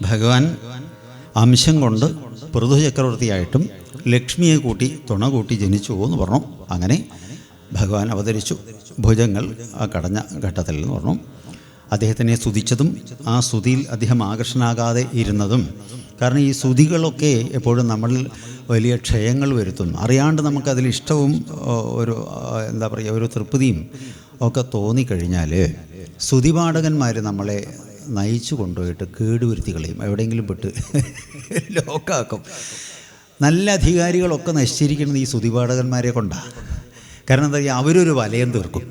ഭഗവാൻ അംശം കൊണ്ട് പൃഥു ചക്രവർത്തിയായിട്ടും ലക്ഷ്മിയെ കൂട്ടി തുണ കൂട്ടി ജനിച്ചു എന്ന് പറഞ്ഞു. അങ്ങനെ ഭഗവാൻ അവതരിച്ചു. ഭുജങ്ങൾ ആ കടഞ്ഞ ഘട്ടത്തിൽ എന്ന് പറഞ്ഞു. അദ്ദേഹത്തിനെ സ്തുതിച്ചതും ആ സ്തുതിയിൽ അദ്ദേഹം ആകർഷനാകാതെ ഇരുന്നതും കാരണം ഈ സ്തുതികളൊക്കെ എപ്പോഴും നമ്മളിൽ വലിയ ക്ഷയങ്ങൾ വരുത്തുന്നു. അറിയാണ്ട് നമുക്കതിൽ ഇഷ്ടവും ഒരു എന്താ പറയുക ഒരു തൃപ്തിയും ഒക്കെ തോന്നിക്കഴിഞ്ഞാൽ സ്തുതിപാഠകന്മാർ നമ്മളെ നയിച്ചു കൊണ്ടുപോയിട്ട് കേടുവരുത്തി കളയും, എവിടെയെങ്കിലും പെട്ട് ലോക്കാക്കും. നല്ല അധികാരികളൊക്കെ നശിച്ചിരിക്കുന്നത് ഈ സ്തുതിപാഠകന്മാരെ കൊണ്ടാണ്. കാരണം എന്താ പറയുക, അവരൊരു വലയം തീർക്കും.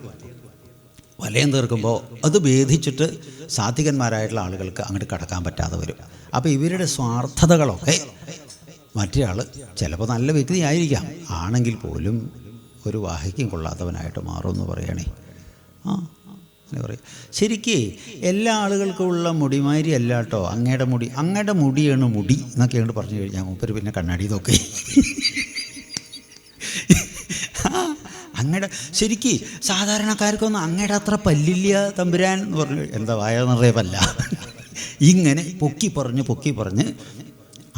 വലയം തീർക്കുമ്പോൾ അത് ഭേദിച്ചിട്ട് സാത്വികന്മാരായിട്ടുള്ള ആളുകൾക്ക് അങ്ങോട്ട് കടക്കാൻ പറ്റാതെ വരും. അപ്പോൾ ഇവരുടെ സ്വാർത്ഥതകളൊക്കെ മറ്റേയാൾ ചിലപ്പോൾ നല്ല വ്യക്തിയായിരിക്കാം, ആണെങ്കിൽ പോലും ഒരു വാഹിക്കും കൊള്ളാത്തവനായിട്ട് മാറുമെന്ന് പറയണേ. അങ്ങനെ പറയും. ശരിക്ക് എല്ലാ ആളുകൾക്കും ഉള്ള മുടിമാരി അല്ല കേട്ടോ അങ്ങയുടെ മുടിയാണ് മുടി എന്നൊക്കെ അങ്ങോട്ട് പറഞ്ഞു കഴിഞ്ഞാൽ മൂപ്പര് പിന്നെ കണ്ണാടി നോക്കി അങ്ങയുടെ ശരിക്ക് സാധാരണക്കാർക്കൊന്നും അങ്ങയുടെ അത്ര പല്ലില്ല തമ്പുരാൻ എന്ന് പറഞ്ഞു. എന്താ വായ നിറയെ പല്ല. ഇങ്ങനെ പൊക്കി പറഞ്ഞ്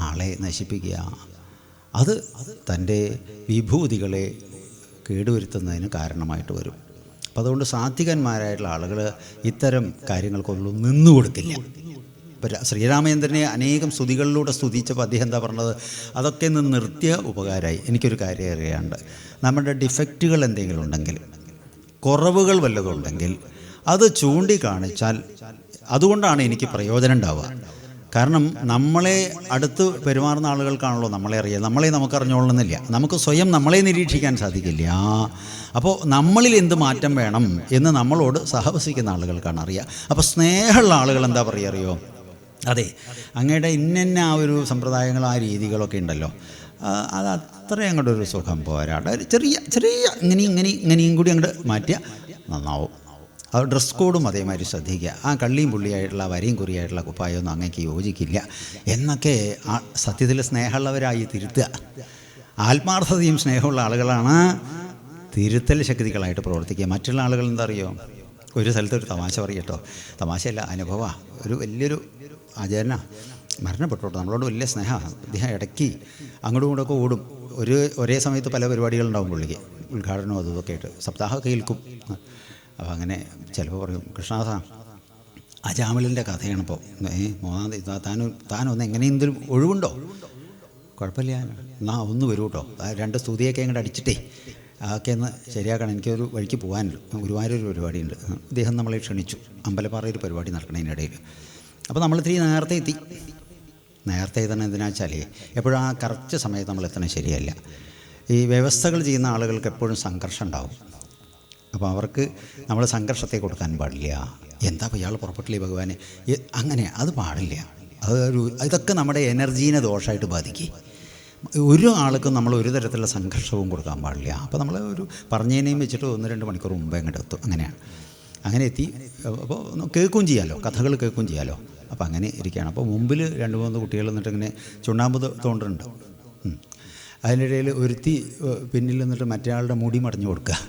ആളെ നശിപ്പിക്കുക. അത് തൻ്റെ വിഭൂതികളെ കേടുവരുത്തുന്നതിന് കാരണമായിട്ട് വരും. അപ്പം അതുകൊണ്ട് സാത്വികന്മാരായിട്ടുള്ള ആളുകൾ ഇത്തരം കാര്യങ്ങൾക്കൊന്നും നിന്നു കൊടുക്കില്ല. ഇപ്പം ശ്രീരാമചന്ദ്രനെ അനേകം സ്തുതികളിലൂടെ സ്തുതിച്ചപ്പോൾ അദ്ദേഹം എന്താ പറഞ്ഞത്, അതൊക്കെ നിന്ന് നിർത്തിയ ഉപകാരമായി. എനിക്കൊരു കാര്യം അറിയാണ്ട് നമ്മുടെ ഡിഫക്റ്റുകൾ എന്തെങ്കിലും ഉണ്ടെങ്കിൽ, കുറവുകൾ വല്ലതുണ്ടെങ്കിൽ അത് ചൂണ്ടിക്കാണിച്ചാൽ അതുകൊണ്ടാണ് എനിക്ക് പ്രയോജനം ഉണ്ടാവുക. കാരണം നമ്മളെ അടുത്ത് പെരുമാറുന്ന ആളുകൾക്കാണല്ലോ നമ്മളെ അറിയുക. നമ്മളെ നമുക്കറിഞ്ഞോളണമെന്നില്ല, നമുക്ക് സ്വയം നമ്മളെ നിരീക്ഷിക്കാൻ സാധിക്കില്ല. അപ്പോൾ നമ്മളിൽ എന്ത് മാറ്റം വേണം എന്ന് നമ്മളോട് സഹവസിക്കുന്ന ആളുകൾക്കാണ് അറിയുക. അപ്പോൾ സ്നേഹമുള്ള ആളുകൾ എന്താ പറയുക അറിയോ, അതെ അങ്ങയുടെ ഇന്ന ആ ഒരു സമ്പ്രദായങ്ങൾ ആ രീതികളൊക്കെ ഉണ്ടല്ലോ, അത് അത്രയും അങ്ങോട്ട് ഒരു സുഖം പോരാ, ചെറിയ ഇങ്ങനെയും കൂടി അങ്ങോട്ട് മാറ്റിയാൽ നന്നാവും. അത് ഡ്രസ് കോഡും അതേമാതിരി ശ്രദ്ധിക്കുക. ആ കള്ളിയും പുള്ളിയായിട്ടുള്ള വരയും കുറിയായിട്ടുള്ള കുപ്പായമൊന്നും അങ്ങേക്ക് യോജിക്കില്ല എന്നൊക്കെ ആ സത്യത്തിൽ സ്നേഹമുള്ളവരായി തിരുത്തുക. ആത്മാർത്ഥതയും സ്നേഹമുള്ള ആളുകളാണ് തിരുത്തൽ ശക്തികളായിട്ട് പ്രവർത്തിക്കുക. മറ്റുള്ള ആളുകൾ എന്താ അറിയോ, ഒരു സ്ഥലത്ത് ഒരു തമാശ പറയട്ടോ, തമാശയല്ല അനുഭവമാണ്. ഒരു വലിയൊരു ആചാരന മരണപ്പെട്ടോട്ടോ, നമ്മളോട് വലിയ സ്നേഹമാണ്. അദ്ദേഹം ഇടയ്ക്ക് അങ്ങോട്ടും ഇങ്ങോട്ടൊക്കെ ഓടും. ഒരേ സമയത്ത് പല പരിപാടികളുണ്ടാവും പുള്ളിക്ക്, ഉദ്ഘാടനവും അതൊക്കെ ആയിട്ട് സപ്താഹമൊക്കെ കേൾക്കും. അപ്പോൾ അങ്ങനെ ചിലപ്പോൾ പറയും, കൃഷ്ണദാസ അജാമിലിൻ്റെ കഥയാണിപ്പോൾ, 3-ാം തീയതി താനൊന്ന് എങ്ങനെയെങ്കിലും ഒഴിവുണ്ടോ, കുഴപ്പമില്ല എന്നാ ഒന്ന് വരൂ കേട്ടോ, 2 സ്തുതിയൊക്കെ അങ്ങോട്ട് അടിച്ചിട്ടേ അതൊക്കെ ഒന്ന് ശരിയാക്കണം, എനിക്കൊരു വഴിക്ക് പോകാനുണ്ട്, ഗുരുവായൂരൊരു പരിപാടിയുണ്ട്. അദ്ദേഹം നമ്മളെ ക്ഷണിച്ചു, അമ്പലപ്പാറയിൽ പരിപാടി നടക്കണതിനിടയിൽ. അപ്പോൾ നമ്മൾ ഇത്തിരി നേരത്തെ എത്തി. നേരത്തെ എത്തണം എന്തിനാ വെച്ചാൽ എപ്പോഴും ആ കറക്റ്റ് സമയത്ത് നമ്മൾ എത്തണം ശരിയല്ല. ഈ വ്യവസ്ഥകൾ ചെയ്യുന്ന ആളുകൾക്ക് എപ്പോഴും സംഘർഷം ഉണ്ടാവും. അപ്പോൾ അവർക്ക് നമ്മൾ സംഘർഷത്തെ കൊടുക്കാൻ പാടില്ല. എന്താ ഇപ്പോൾ ഇയാൾ പുറപ്പെട്ടില്ലേ ഭഗവാനെ, അങ്ങനെ അത് പാടില്ല. ഇതൊക്കെ നമ്മുടെ എനർജീനെ ദോഷമായിട്ട് ബാധിക്കും. ഒരു ആൾക്കും നമ്മൾ ഒരു തരത്തിലുള്ള സംഘർഷവും കൊടുക്കാൻ പാടില്ല. അപ്പോൾ നമ്മൾ ഒരു പറഞ്ഞതിനെയും വെച്ചിട്ട് 1-2 മണിക്കൂർ മുമ്പേ അങ്ങോട്ട് എത്തും. അങ്ങനെ എത്തി. അപ്പോൾ കേൾക്കുകയും ചെയ്യാമല്ലോ, കഥകൾ കേൾക്കുകയും ചെയ്യാമല്ലോ. അപ്പോൾ അങ്ങനെ ഇരിക്കുകയാണ്. അപ്പോൾ മുമ്പിൽ 2-3 കുട്ടികൾ എന്നിട്ട് ഇങ്ങനെ ചുണ്ണാമ്പ് തോണ്ടുന്നുണ്ട്. അതിനിടയിൽ ഒരുത്തി പിന്നിൽ നിന്നിട്ട് മറ്റേ ആളുടെ മുടി മടഞ്ഞു കൊടുക്കുക.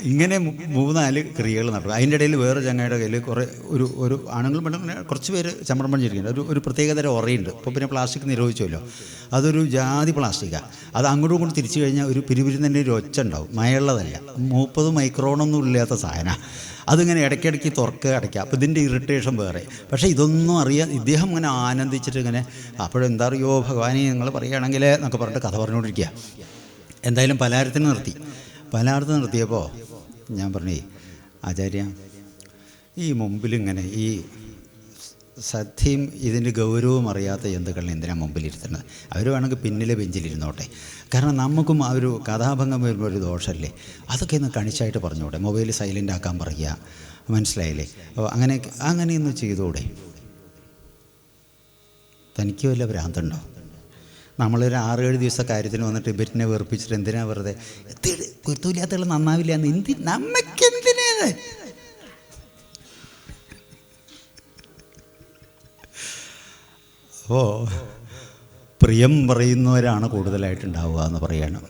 ഇങ്ങനെ 3-4 ക്രിയകൾ നടക്കും. അതിൻ്റെ ഇടയിൽ വേറെ ചങ്ങയുടെ കയ്യിൽ കുറേ ഒരു ആണുങ്ങളും പെണ്ണും കുറച്ച് പേര് ചമ്രം പണിച്ചിരിക്കുന്നുണ്ട്. ഒരു പ്രത്യേകതരം ഉറയുണ്ട്. ഇപ്പോൾ പിന്നെ പ്ലാസ്റ്റിക് നിരോധിച്ചുമല്ലോ, അതൊരു ജാതി പ്ലാസ്റ്റിക്കാണ്. അത് അങ്ങോട്ടും ഇങ്ങോട്ടും തിരിച്ചു കഴിഞ്ഞാൽ ഒരു പിരിപിരിന്നെ ഒരു ഒച്ച ഉണ്ടാവും. മഴയുള്ളതല്ല, 30 മൈക്രോണൊന്നും ഇല്ലാത്ത സാധനമാണ്. അതിങ്ങനെ ഇടയ്ക്കിടയ്ക്ക് തുറക്കുക അടയ്ക്കുക. അപ്പോൾ ഇതിൻ്റെ ഇറിറ്റേഷൻ വേറെ. പക്ഷേ ഇതൊന്നും അറിയാൻ ഇദ്ദേഹം ഇങ്ങനെ ആനന്ദിച്ചിട്ട് ഇങ്ങനെ അപ്പോഴെന്താ അറിയോ ഭഗവാനെ നിങ്ങൾ പറയുകയാണെങ്കിൽ എന്നൊക്കെ പറഞ്ഞിട്ട് കഥ പറഞ്ഞുകൊണ്ടിരിക്കുക. എന്തായാലും പലഹാരത്തിന് നിർത്തിയപ്പോൾ ഞാൻ പറഞ്ഞു, ആചാര്യ ഈ മുമ്പിലിങ്ങനെ ഈ സദ്യയും ഇതിൻ്റെ ഗൗരവവും അറിയാത്ത ജന്തുക്കളെ എന്തിനാണ് മുമ്പിലിരുത്തുന്നത്? അവർ വേണമെങ്കിൽ പിന്നിലെ ബെഞ്ചിലിരുന്നോട്ടെ. കാരണം നമുക്കും ആ ഒരു കഥാഭംഗം വരുമ്പോൾ ഒരു ദോഷമല്ലേ. അതൊക്കെ ഒന്ന് കണിച്ചായിട്ട് പറഞ്ഞുകൂടെ? മൊബൈൽ സൈലൻ്റ് ആക്കാൻ പറയുക, മനസ്സിലായില്ലേ? അപ്പോൾ അങ്ങനെയൊന്ന് ചെയ്തുകൂടെ? തനിക്ക് വല്ല ഭ്രാന്തുണ്ടോ? നമ്മളൊരു 6-7 ദിവസത്തെ കാര്യത്തിന് വന്നിട്ട് ഇവരിനെ വെറുപ്പിച്ചിട്ട് എന്തിനാ വെറുതെ കുരുത്തൂല്ലാത്തകൾ നന്നാവില്ല എന്ന് നമുക്കെന്തിനാണ്? അപ്പോൾ പ്രിയം പറയുന്നവരാണ് കൂടുതലായിട്ടുണ്ടാവുക എന്ന് പറയണം.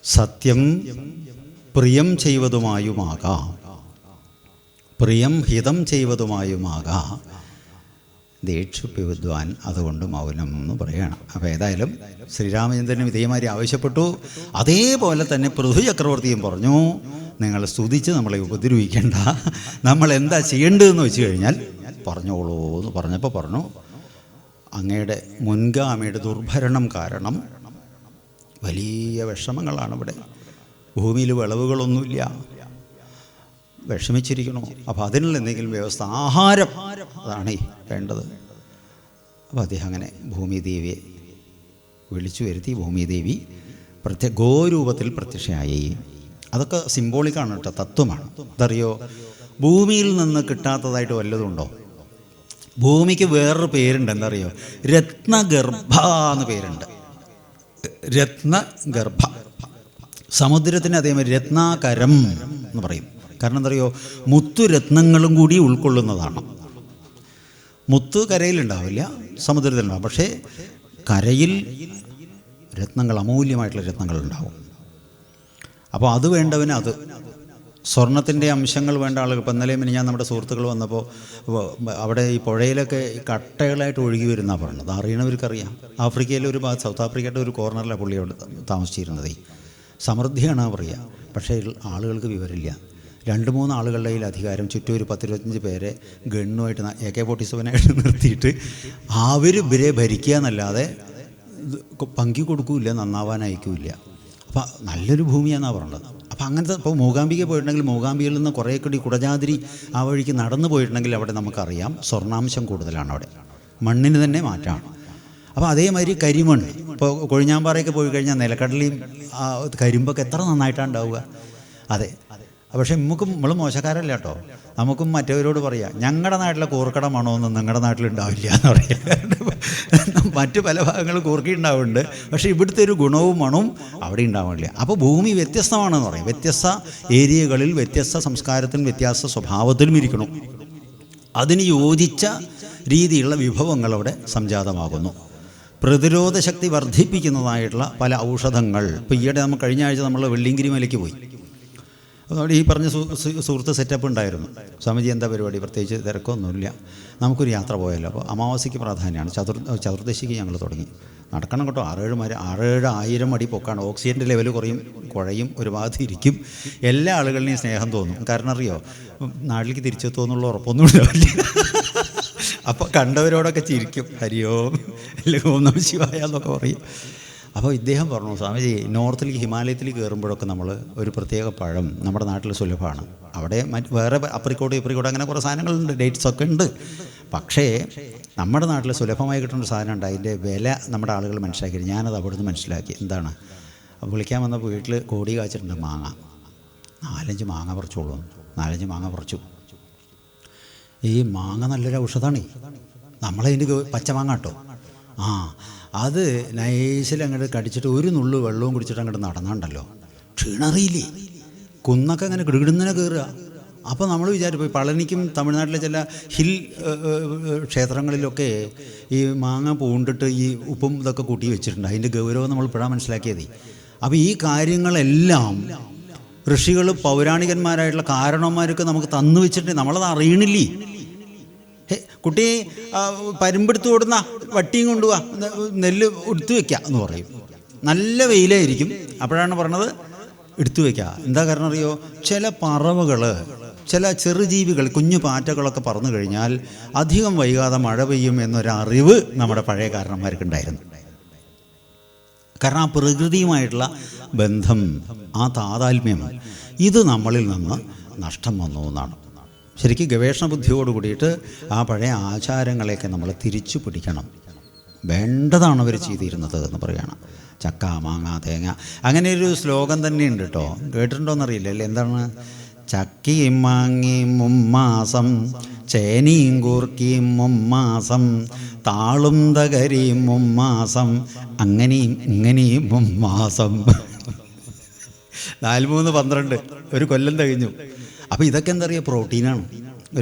സത്യം പ്രിയം ചെയ്വതുമായുമാകാം, പ്രിയം ഹിതം ചെയ്വതുമായുമാകാ ദേക്ഷിപ്യ വിദ്വാൻ അതുകൊണ്ട് മൗനം എന്ന് പറയുകയാണ്. അപ്പോൾ ഏതായാലും ശ്രീരാമചന്ദ്രനും ഇതേമാതിരി ആവശ്യപ്പെട്ടു. അതേപോലെ തന്നെ പൃഥു ചക്രവർത്തിയും പറഞ്ഞു, നിങ്ങൾ സ്തുതിച്ച് നമ്മളെ ഉപദ്രവിക്കേണ്ട, നമ്മൾ എന്താ ചെയ്യേണ്ടതെന്ന് വെച്ച് കഴിഞ്ഞാൽ പറഞ്ഞോളൂ എന്ന് പറഞ്ഞപ്പോൾ പറഞ്ഞു, അങ്ങയുടെ മുൻഗാമിയുടെ ദുർഭരണം കാരണം വലിയ വിഷമങ്ങളാണ് ഇവിടെ, ഭൂമിയിൽ വിളവുകളൊന്നുമില്ല, വിഷമിച്ചിരിക്കണോ, അപ്പോൾ അതിനുള്ള എന്തെങ്കിലും വ്യവസ്ഥ, ആഹാരം അതാണ് വേണ്ടത്. അപ്പോൾ അദ്ദേഹം അങ്ങനെ ഭൂമിദേവിയെ വിളിച്ചു വരുത്തി. ഭൂമിദേവി ഗോരൂപത്തിൽ പ്രത്യക്ഷയായി. അതൊക്കെ സിംബോളിക്കാണ് കേട്ടോ, തത്വമാണ്. അതറിയോ, ഭൂമിയിൽ നിന്ന് കിട്ടാത്തതായിട്ട് വല്ലതുണ്ടോ? ഭൂമിക്ക് വേറൊരു പേരുണ്ട്, എന്തറിയോ? രത്നഗർഭ എന്ന് പേരുണ്ട്. രത്നഗർഭ. സമുദ്രത്തിന് അതേമാതിരി രത്നാകരം എന്ന് പറയും. കാരണം എന്തറിയോ, മുത്തുരത്നങ്ങളും കൂടി ഉൾക്കൊള്ളുന്നതാണ്. മുത്ത് കരയിലുണ്ടാവില്ല, സമുദ്രത്തിലുണ്ടാവും. പക്ഷേ കരയിൽ രത്നങ്ങൾ, അമൂല്യമായിട്ടുള്ള രത്നങ്ങൾ ഉണ്ടാവും. അപ്പോൾ അത് വേണ്ടവന് അത്. സ്വർണത്തിൻ്റെ അംശങ്ങൾ വേണ്ട ആളുകൾ, ഇപ്പം ഇന്നലെ ഞാൻ നമ്മുടെ സുഹൃത്തുക്കൾ വന്നപ്പോൾ അവിടെ ഈ പുഴയിലൊക്കെ കട്ടകളായിട്ട് ഒഴുകി വരുന്നതാണ് പറഞ്ഞത്. അറിയണവർക്കറിയാം. ആഫ്രിക്കയിലെ ഒരു ഭാഗത്ത്, സൗത്ത് ആഫ്രിക്കയുടെ ഒരു കോർണറിലാണ് പുള്ളി അവിടെ താമസിച്ചിരുന്നത്. സമൃദ്ധിയാണ് പറയുക. പക്ഷേ ആളുകൾക്ക് വിവരമില്ല. 2-3 ആളുകളുടെ കയ്യിൽ അധികാരം, ചുറ്റും ഒരു 10-25 പേരെ ഗണ്ണുമായിട്ട് AK-47 നിർത്തിയിട്ട് അവർ ഇവരെ ഭരിക്കുക എന്നല്ലാതെ പങ്കി കൊടുക്കില്ല, നന്നാവാനയക്കില്ല. അപ്പോൾ നല്ലൊരു ഭൂമിയാണെന്നാണ് പറഞ്ഞത്. അപ്പോൾ അങ്ങനത്തെ, ഇപ്പോൾ മൂകാംബിക പോയിട്ടുണ്ടെങ്കിൽ മൂകാംബികയിൽ നിന്ന് കുറേ കൂടി കുടജാതിരി ആ വഴിക്ക് നടന്നു പോയിട്ടുണ്ടെങ്കിൽ അവിടെ നമുക്കറിയാം സ്വർണ്ണാംശം കൂടുതലാണ്, അവിടെ മണ്ണിന് തന്നെ മാറ്റമാണ്. അപ്പോൾ അതേമാതിരി കരിമണ്ണ്, ഇപ്പോൾ കൊഴിഞ്ഞാമ്പാറയൊക്കെ പോയി കഴിഞ്ഞാൽ നിലക്കടലയും കരിമ്പൊക്കെ എത്ര നന്നായിട്ടാണ് ഉണ്ടാവുക. അതെ. പക്ഷേ നമ്മൾ മോശക്കാരല്ല കേട്ടോ. നമുക്കും മറ്റവരോട് പറയാം, ഞങ്ങളുടെ നാട്ടിലെ കൂർക്കട മണമൊന്നും നിങ്ങളുടെ നാട്ടിലുണ്ടാവില്ല എന്ന് പറയാം. മറ്റു പല ഭാഗങ്ങളും കൂർക്കി ഉണ്ടാവുന്നുണ്ട്, പക്ഷേ ഇവിടുത്തെ ഒരു ഗുണവും മണവും അവിടെ ഉണ്ടാവില്ല. അപ്പോൾ ഭൂമി വ്യത്യസ്തമാണെന്ന് പറയും. വ്യത്യസ്ത ഏരിയകളിൽ വ്യത്യസ്ത സംസ്കാരത്തിനും വ്യത്യസ്ത സ്വഭാവത്തിലും ഇരിക്കണം. അതിന് യോജിച്ച രീതിയിലുള്ള വിഭവങ്ങൾ അവിടെ സംജാതമാകുന്നു. പ്രതിരോധ ശക്തി വർദ്ധിപ്പിക്കുന്നതായിട്ടുള്ള പല ഔഷധങ്ങൾ. ഇപ്പോൾ ഈയിടെ നമ്മൾ കഴിഞ്ഞ ആഴ്ച നമ്മൾ വെള്ളിയങ്കിരി മലയ്ക്ക് പോയി. അതോടെ ഈ പറഞ്ഞ സുഹൃത്ത് സെറ്റപ്പ് ഉണ്ടായിരുന്നു. സ്വാമിജി എന്താ പരിപാടി? പ്രത്യേകിച്ച് തിരക്കൊന്നുമില്ല, നമുക്കൊരു യാത്ര പോയല്ലോ. അപ്പോൾ അമാവാസിക്ക് പ്രാധാന്യമാണ്. ചതുർദശിക്ക് ഞങ്ങൾ തുടങ്ങി. നടക്കണം കേട്ടോ. 6-7 അടി പൊക്കാണ്. ഓക്സിജൻ്റെ ലെവൽ കുഴയും, ഒരു ഭാഗത്ത് ഇരിക്കും. എല്ലാ ആളുകളുടെയും സ്നേഹം തോന്നും. കാരണം അറിയോ, നാട്ടിലേക്ക് തിരിച്ചെത്തുമെന്നുള്ള ഉറപ്പൊന്നും ഉണ്ടാവില്ല. അപ്പോൾ കണ്ടവരോടൊക്കെ ചിരിക്കും, ഹരിയോ അല്ലെങ്കിൽ ഓം നമഃ ശിവായ എന്നൊക്കെ പറയും. അപ്പോൾ ഇദ്ദേഹം പറഞ്ഞു, സ്വാമിജി നോർത്തിലേക്ക്, ഹിമാലയത്തിലേക്ക് കയറുമ്പോഴൊക്കെ നമ്മൾ ഒരു പ്രത്യേക പഴം നമ്മുടെ നാട്ടിൽ സുലഭമാണ്. അവിടെ വേറെ അപ്രിക്കോട്ട് അങ്ങനെ കുറേ സാധനങ്ങളുണ്ട്, ഡേറ്റ്സൊക്കെ ഉണ്ട്. പക്ഷേ നമ്മുടെ നാട്ടിൽ സുലഭമായി കിട്ടുന്ന ഒരു സാധനം ഉണ്ട്. അതിൻ്റെ വില നമ്മുടെ ആളുകൾ മനസ്സിലാക്കി. ഞാനത് അവിടെ നിന്ന് മനസ്സിലാക്കി. എന്താണ്? വിളിക്കാൻ വന്നപ്പോൾ വീട്ടിൽ കോടി കാച്ചിട്ടുണ്ട് മാങ്ങ. 4-5 മാങ്ങ പറിച്ചോളൂ. 4-5 മാങ്ങ പറിച്ചു. ഈ മാങ്ങ നല്ലൊരു ഔഷധമാണ്. നമ്മളതിൻ്റെ പച്ചമാങ്ങ കേട്ടോ. അത് നൈസിൽ അങ്ങോട്ട് കടിച്ചിട്ട് ഒരു നുള്ളു വെള്ളവും കുടിച്ചിട്ട് അങ്ങോട്ട് നടന്നുണ്ടല്ലോ, ക്ഷീണറിയില്ലേ? കുന്നൊക്കെ അങ്ങനെ കിടുകിടുന്നതിനെ കയറുക. അപ്പോൾ നമ്മൾ വിചാരിച്ചു, പളനിക്കും തമിഴ്നാട്ടിലെ ചില ഹിൽ ക്ഷേത്രങ്ങളിലൊക്കെ ഈ മാങ്ങ പൂണ്ടിട്ട് ഈ ഉപ്പും ഇതൊക്കെ കൂട്ടി വെച്ചിട്ടുണ്ട്. അതിൻ്റെ ഗൗരവം നമ്മൾ ഇപ്പോഴാണ് മനസ്സിലാക്കിയത്. അപ്പോൾ ഈ കാര്യങ്ങളെല്ലാം ഋഷികൾ, പൗരാണികന്മാരായിട്ടുള്ള കാരണവന്മാരൊക്കെ നമുക്ക് തന്നു വെച്ചിട്ടുണ്ട്. നമ്മളത് അറിയണില്ലേ? കുട്ടി പരിമ്പെടുത്ത് കൊടുന്ന വട്ടിയും കൊണ്ടുപോവാ, നെല്ല് എടുത്തു വയ്ക്കുക എന്ന് പറയും. നല്ല വെയിലായിരിക്കും, അപ്പോഴാണ് പറഞ്ഞത് എടുത്തു വയ്ക്കുക. എന്താ കാരണം അറിയോ? ചില പറവകൾ, ചില ചെറുജീവികൾ, കുഞ്ഞു പാറ്റകളൊക്കെ പറന്നു കഴിഞ്ഞാൽ അധികം വൈകാതെ മഴ പെയ്യും എന്നൊരറിവ് നമ്മുടെ പഴയ കാരണന്മാർക്കുണ്ടായിരുന്നു. കാരണം ആ പ്രകൃതിയുമായിട്ടുള്ള ബന്ധം, ആ താതാത്മ്യം, ഇത് നമ്മളിൽ നിന്ന് നഷ്ടം വന്നു എന്നാണ്. ശരിക്കും ഗവേഷണ ബുദ്ധിയോട് കൂടിയിട്ട് ആ പഴയ ആചാരങ്ങളെയൊക്കെ നമ്മൾ തിരിച്ചു പിടിക്കണം. വേണ്ടതാണ് അവർ ചെയ്തിരുന്നത് എന്ന് പറയുകയാണ്. ചക്ക, മാങ്ങ, തേങ്ങ, അങ്ങനെ ഒരു ശ്ലോകം തന്നെയുണ്ട് കേട്ടോ. കേട്ടിട്ടുണ്ടോയെന്നറിയില്ല അല്ലേ? എന്താണ്? ചക്കയും മാങ്ങയും മുമ്മാസം, ചേനയും കൂർക്കിയും മുമ്മാസം, താളും തകരിയും മുമ്മാസം, അങ്ങനെയും ഇങ്ങനെയും മുമ്മാസം. 4-3-12 ഒരു കൊല്ലം കഴിഞ്ഞു. അപ്പോൾ ഇതൊക്കെ എന്താ പറയുക? പ്രോട്ടീനാണ്.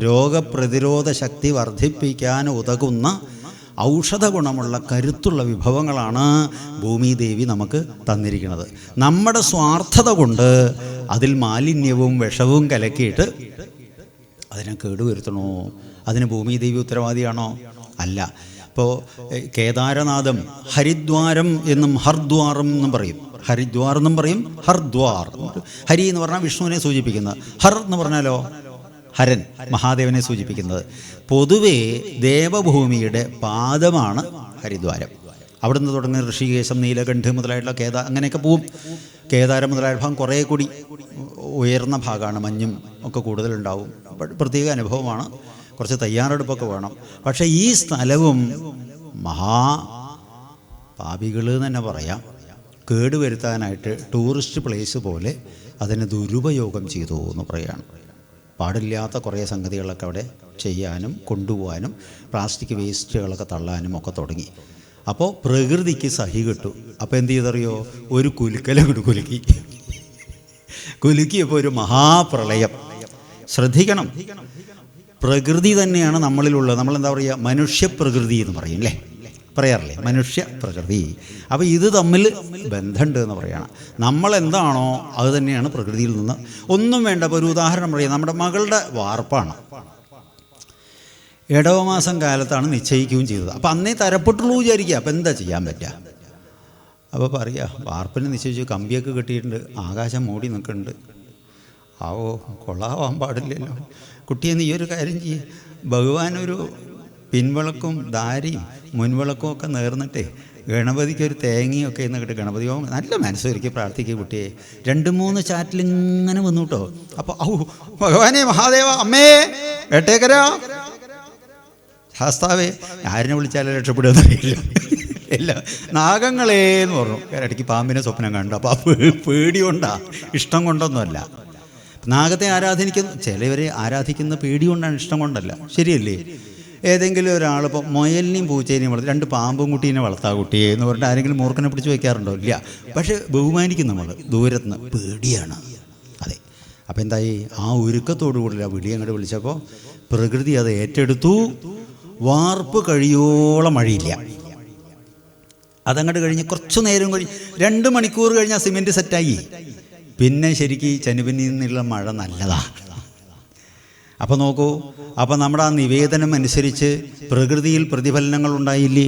രോഗപ്രതിരോധ ശക്തി വർദ്ധിപ്പിക്കാൻ ഉതകുന്ന ഔഷധ ഗുണമുള്ള കരുത്തുള്ള വിഭവങ്ങളാണ് ഭൂമിദേവി നമുക്ക് തന്നിരിക്കുന്നത്. നമ്മുടെ സ്വാർത്ഥത കൊണ്ട് അതിൽ മാലിന്യവും വിഷവും കലക്കിയിട്ട് അതിനെ കേടുവരുത്തണോ? അതിന് ഭൂമിദേവി ഉത്തരവാദിയാണോ? അല്ല. ഇപ്പോൾ കേദാരനാഥം ഹരിദ്വാരം എന്നും ഹർദ്വാരം എന്നും പറയും. ഹരിദ്വാർ എന്നും പറയും, ഹർദ്വാർ. ഹരി എന്ന് പറഞ്ഞാൽ വിഷ്ണുവിനെ സൂചിപ്പിക്കുന്നത്, ഹർ എന്ന് പറഞ്ഞാലോ ഹരൻ, മഹാദേവനെ സൂചിപ്പിക്കുന്നത്. പൊതുവേ ദേവഭൂമിയുടെ പാദമാണ് ഹരിദ്വാരം. അവിടെ നിന്ന് തുടങ്ങി ഋഷികേശം, നീലകണ്ഠ് മുതലായിട്ടുള്ള അങ്ങനെയൊക്കെ പോവും. കേദാരം മുതലായ ഭാഗം കുറേ കൂടി ഉയർന്ന ഭാഗമാണ്, മഞ്ഞും ഒക്കെ കൂടുതലുണ്ടാവും. പ്രത്യേക അനുഭവമാണ്, കുറച്ച് തയ്യാറെടുപ്പൊക്കെ വേണം. പക്ഷേ ഈ സ്ഥലവും പാപികൾ തന്നെ പറയാം, കേടുവരുത്താനായിട്ട് ടൂറിസ്റ്റ് പ്ലേസ് പോലെ അതിനെ ദുരുപയോഗം ചെയ്തു എന്ന് പറയുകയാണ്. പാടില്ലാത്ത കുറേ സംഗതികളൊക്കെ അവിടെ ചെയ്യാനും കൊണ്ടുപോകാനും പ്ലാസ്റ്റിക് വേസ്റ്റുകളൊക്കെ തള്ളാനും ഒക്കെ തുടങ്ങി. അപ്പോൾ പ്രകൃതിക്ക് സഹി കിട്ടു. അപ്പോൾ എന്ത് ചെയ്തറിയോ? ഒരു കുലുക്കലും കുലുക്കിയപ്പോൾ ഒരു മഹാപ്രളയം. ശ്രദ്ധിക്കണം, പ്രകൃതി തന്നെയാണ് നമ്മളിലുള്ളത്. നമ്മളെന്താ പറയുക, മനുഷ്യപ്രകൃതി എന്ന് പറയും അല്ലേ, പറയാറില്ലേ, മനുഷ്യ പ്രകൃതി. അപ്പോൾ ഇത് തമ്മിൽ ബന്ധമുണ്ട് എന്ന് പറയുകയാണ്. നമ്മളെന്താണോ അത് തന്നെയാണ് പ്രകൃതിയിൽ നിന്ന്. ഒന്നും വേണ്ട. ഇപ്പോൾ ഒരു ഉദാഹരണം പറയാം, നമ്മുടെ മകളുടെ വാർപ്പാണ്. ഇടവമാസം കാലത്താണ് നിശ്ചയിക്കുകയും ചെയ്തത്. അപ്പോൾ അന്നേ തരപ്പെട്ടുള്ളൂ വിചാരിക്കുക. അപ്പോൾ എന്താ ചെയ്യാൻ പറ്റുക? അപ്പോൾ പറയുക, വാർപ്പിന് നിശ്ചയിച്ചു, കമ്പിയൊക്കെ കെട്ടിയിട്ടുണ്ട്, ആകാശം മൂടി നിൽക്കുന്നുണ്ട്. കൊള്ളാവാൻ പാടില്ലല്ലോ. കുട്ടിയെ നീ ഒരു കാര്യം ചെയ്യേ, ഭഗവാനൊരു പിൻവിളക്കും ധാരിയും മുൻവിളക്കും ഒക്കെ നേർന്നിട്ടേ ഗണപതിക്കൊരു തേങ്ങയൊക്കെ എന്നിട്ട് ഗണപതി നല്ല മനസ്സൊരുക്കി പ്രാർത്ഥിക്കുക കുട്ടിയെ. 2-3 ചാറ്റിലിങ്ങനെ വന്നു കേട്ടോ. അപ്പോൾ ഭഗവാനെ, മഹാദേവ, അമ്മേ, ഏട്ടേക്കരാ, ശാസ്താവേ, ആരിനെ വിളിച്ചാലും രക്ഷപ്പെടുകയെന്നറിയില്ല. ഇല്ല, നാഗങ്ങളേന്ന് പറഞ്ഞു. ഇടയ്ക്ക് പാമ്പിനെ സ്വപ്നം കണ്ടു. അപ്പോൾ പേടി കൊണ്ടാ, ഇഷ്ടം കൊണ്ടൊന്നുമല്ല. നാഗത്തെ ചിലവരെ ആരാധിക്കുന്ന പേടി കൊണ്ടാണ്, ഇഷ്ടം കൊണ്ടല്ല. ശരിയല്ലേ? ഏതെങ്കിലും ഒരാൾ ഇപ്പോൾ മുയലിനെയും പൂച്ചേനെയും വളർത്തി 2 പാമ്പും കുട്ടീനെ വളർത്താ കുട്ടിയെ എന്ന് പറഞ്ഞിട്ട് ആരെങ്കിലും മൂർഖനെ പിടിച്ച് വയ്ക്കാറുണ്ടോ? ഇല്ല. പക്ഷെ ബഹുമാനിക്കും നമ്മൾ ദൂരത്തുനിന്ന്. പേടിയാണ്. അതെ. അപ്പോൾ എന്തായി? ആ ഒരുക്കത്തോടു കൂടി ആ വിളി അങ്ങോട്ട് വിളിച്ചപ്പോൾ പ്രകൃതി അത് ഏറ്റെടുത്തു. വാർപ്പ് കഴിയോളം മഴയില്ല. അതങ്ങോട്ട് കഴിഞ്ഞ് കുറച്ചു നേരം കഴിഞ്ഞ് 2 മണിക്കൂർ കഴിഞ്ഞ് ആ സിമെൻറ്റ് സെറ്റായി. പിന്നെ ശരിക്കും ഈ ചനുവിനിൽ നിന്നുള്ള മഴ നല്ലതാണ്. അപ്പോൾ നോക്കൂ, അപ്പോൾ നമ്മുടെ ആ നിവേദനം അനുസരിച്ച് പ്രകൃതിയിൽ പ്രതിഫലനങ്ങൾ ഉണ്ടായില്ലേ?